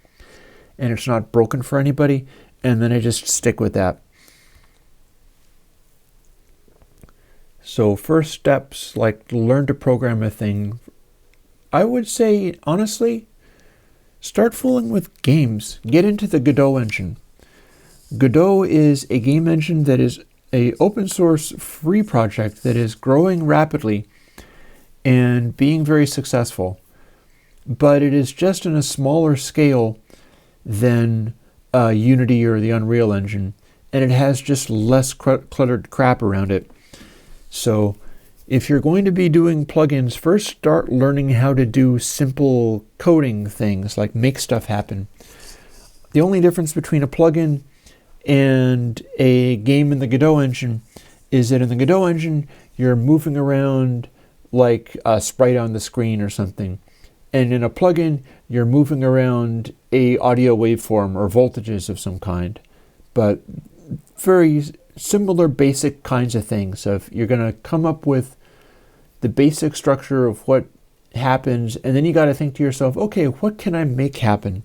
and it's not broken for anybody, and then I just stick with that. So first steps, like learn to program a thing. I would say, honestly, start fooling with games. Get into the Godot engine. Godot is a game engine that is an open source free project that is growing rapidly and being very successful. But it is just in a smaller scale than Unity or the Unreal Engine, and it has just less cluttered crap around it. So if you're going to be doing plugins, first start learning how to do simple coding things like make stuff happen. The only difference between a plugin and a game in the Godot engine is that in the Godot engine, you're moving around like a sprite on the screen or something. And in a plugin, you're moving around a audio waveform or voltages of some kind. But very similar basic kinds of things. So if you're going to come up with the basic structure of what happens, and then you got to think to yourself, okay, what can I make happen?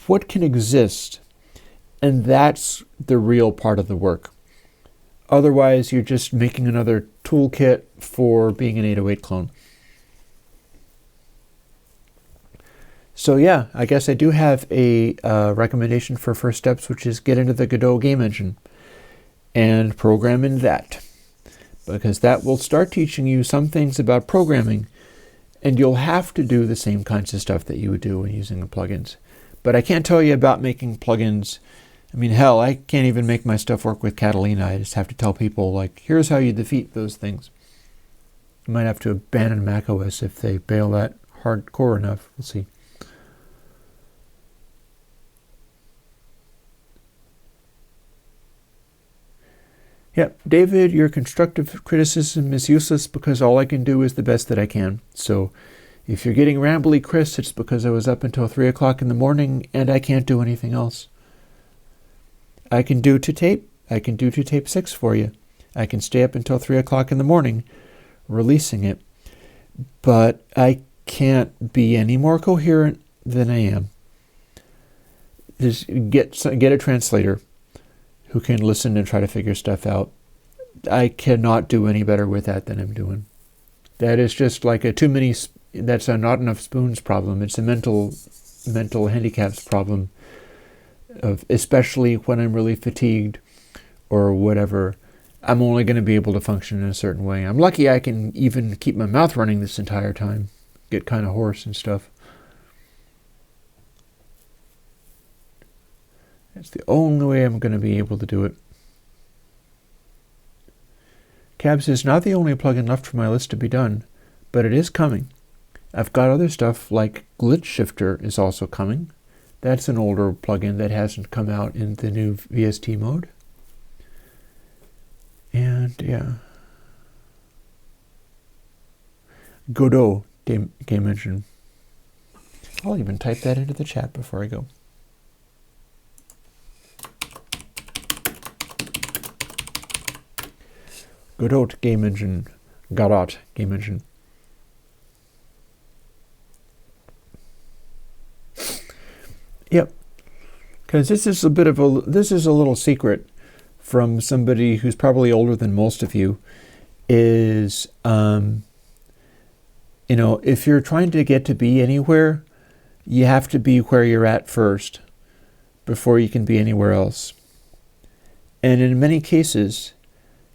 What can exist? And that's the real part of the work. Otherwise, you're just making another toolkit for being an 808 clone. So yeah, I guess I do have a recommendation for first steps, which is get into the Godot game engine and program in that. Because that will start teaching you some things about programming, and you'll have to do the same kinds of stuff that you would do when using the plugins. But I can't tell you about making plugins. I mean, hell, I can't even make my stuff work with Catalina. I just have to tell people, like, here's how you defeat those things. You might have to abandon macOS if they bail that hardcore enough. We'll see. Yep, David, your constructive criticism is useless because all I can do is the best that I can. So if you're getting rambly, Chris, it's because I was up until 3 o'clock in the morning and I can't do anything else. I can do to tape. I can do to tape 6 for you. I can stay up until 3 o'clock in the morning releasing it. But I can't be any more coherent than I am. Just get a translator who can listen and try to figure stuff out. I cannot do any better with that than I'm doing. That is just like that's a not enough spoons problem. It's a mental handicaps problem, especially when I'm really fatigued or whatever. I'm only going to be able to function in a certain way. I'm lucky I can even keep my mouth running this entire time. Get kind of hoarse and stuff. That's the only way I'm going to be able to do it. Cabs is not the only plugin left for my list to be done, but it is coming. I've got other stuff like Glitch Shifter is also coming. That's an older plugin that hasn't come out in the new VST mode. And yeah. Godot game engine. I'll even type that into the chat before I go. Godot game engine. Godot game engine. Yep. Because this is a little secret from somebody who's probably older than most of you, is, if you're trying to get to be anywhere, you have to be where you're at first before you can be anywhere else. And in many cases,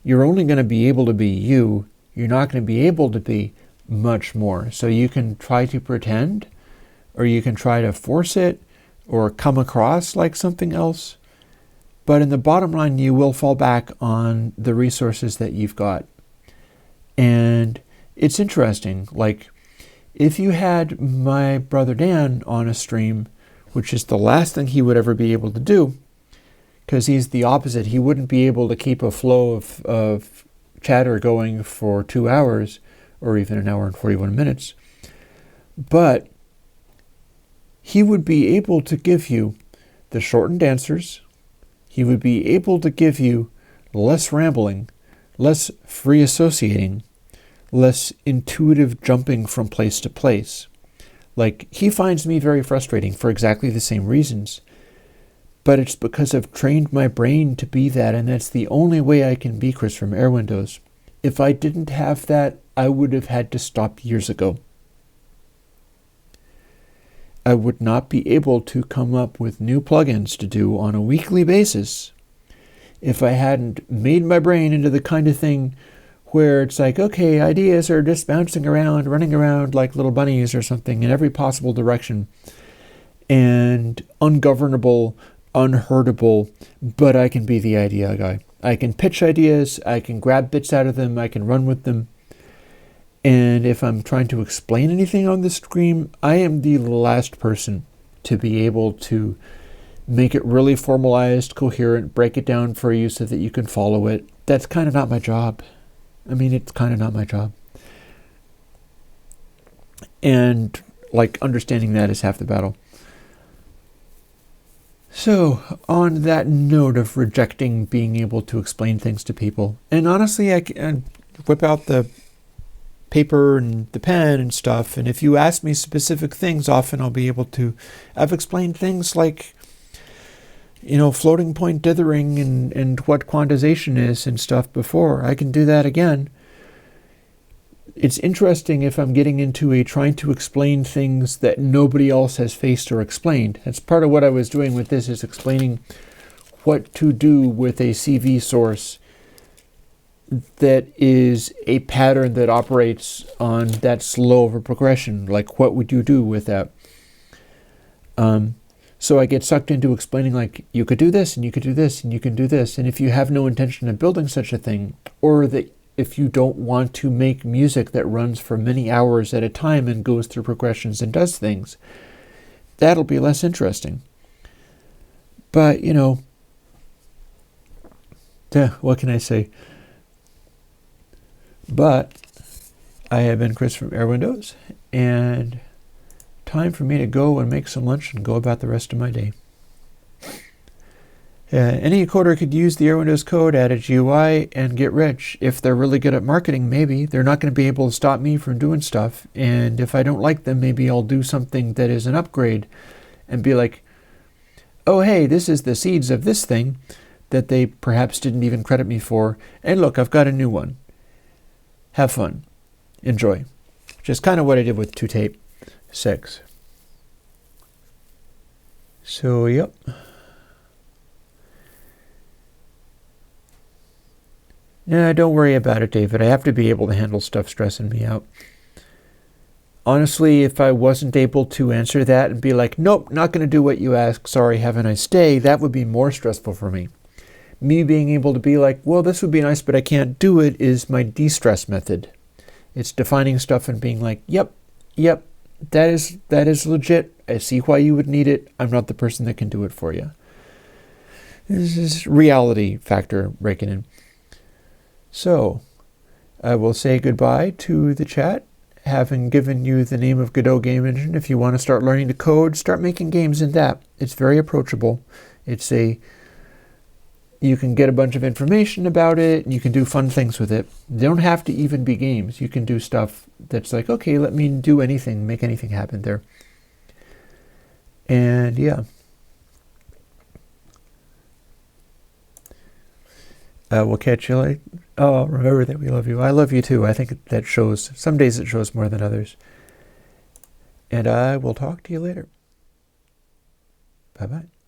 you're only going to be able to be you. You're not going to be able to be much more. So you can try to pretend, or you can try to force it, or come across like something else. But in the bottom line, you will fall back on the resources that you've got. And it's interesting, like, if you had my brother Dan on a stream, which is the last thing he would ever be able to do, because he's the opposite. He wouldn't be able to keep a flow of chatter going for 2 hours, or even an hour and 41 minutes. But he would be able to give you the shortened answers. He would be able to give you less rambling, less free associating, less intuitive jumping from place to place. Like, he finds me very frustrating for exactly the same reasons. But it's because I've trained my brain to be that, and that's the only way I can be Chris from Airwindows. If I didn't have that, I would have had to stop years ago. I would not be able to come up with new plugins to do on a weekly basis if I hadn't made my brain into the kind of thing where it's like, okay, ideas are just bouncing around, running around like little bunnies or something in every possible direction, and ungovernable, unheardable, but I can be the idea guy. I can pitch ideas, I can grab bits out of them, I can run with them. And if I'm trying to explain anything on the stream, I am the last person to be able to make it really formalized, coherent, break it down for you so that you can follow it. That's kind of not my job. It's kind of not my job. And, understanding that is half the battle. So, on that note of rejecting being able to explain things to people, and honestly, I can whip out the paper and the pen and stuff, and if you ask me specific things, often I'll be able to. I've explained things like, floating point dithering and what quantization is and stuff before. I can do that again. It's interesting if I'm getting into trying to explain things that nobody else has faced or explained. That's part of what I was doing with this, is explaining what to do with a CV source that is a pattern that operates on that slow of a progression. Like, what would you do with that? So I get sucked into explaining, like, you could do this, and you could do this, and you can do this. And if you have no intention of building such a thing, or that if you don't want to make music that runs for many hours at a time and goes through progressions and does things, that'll be less interesting. But, what can I say? But I have been Chris from Airwindows, and time for me to go and make some lunch and go about the rest of my day. Any coder could use the Airwindows code, add a GUI, and get rich. If they're really good at marketing, maybe. They're not going to be able to stop me from doing stuff. And if I don't like them, maybe I'll do something that is an upgrade and be like, oh, hey, this is the seeds of this thing that they perhaps didn't even credit me for. And look, I've got a new one. Have fun. Enjoy. Which is kind of what I did with 2Tape 6. So, yep. Yeah, don't worry about it, David. I have to be able to handle stuff stressing me out. Honestly, if I wasn't able to answer that and be like, nope, not going to do what you ask, sorry, have a nice day, that would be more stressful for me. Me being able to be like, well, this would be nice, but I can't do it, is my de-stress method. It's defining stuff and being like, yep, that is legit. I see why you would need it. I'm not the person that can do it for you. This is reality factor breaking in. So, I will say goodbye to the chat, having given you the name of Godot Game Engine. If you want to start learning to code, start making games in that. It's very approachable. It's a You can get a bunch of information about it, and you can do fun things with it. They don't have to even be games. You can do stuff that's like, okay, let me do anything, make anything happen there. And yeah. We'll catch you later. Oh, remember that we love you. I love you too. I think that shows. Some days it shows more than others. And I will talk to you later. Bye-bye.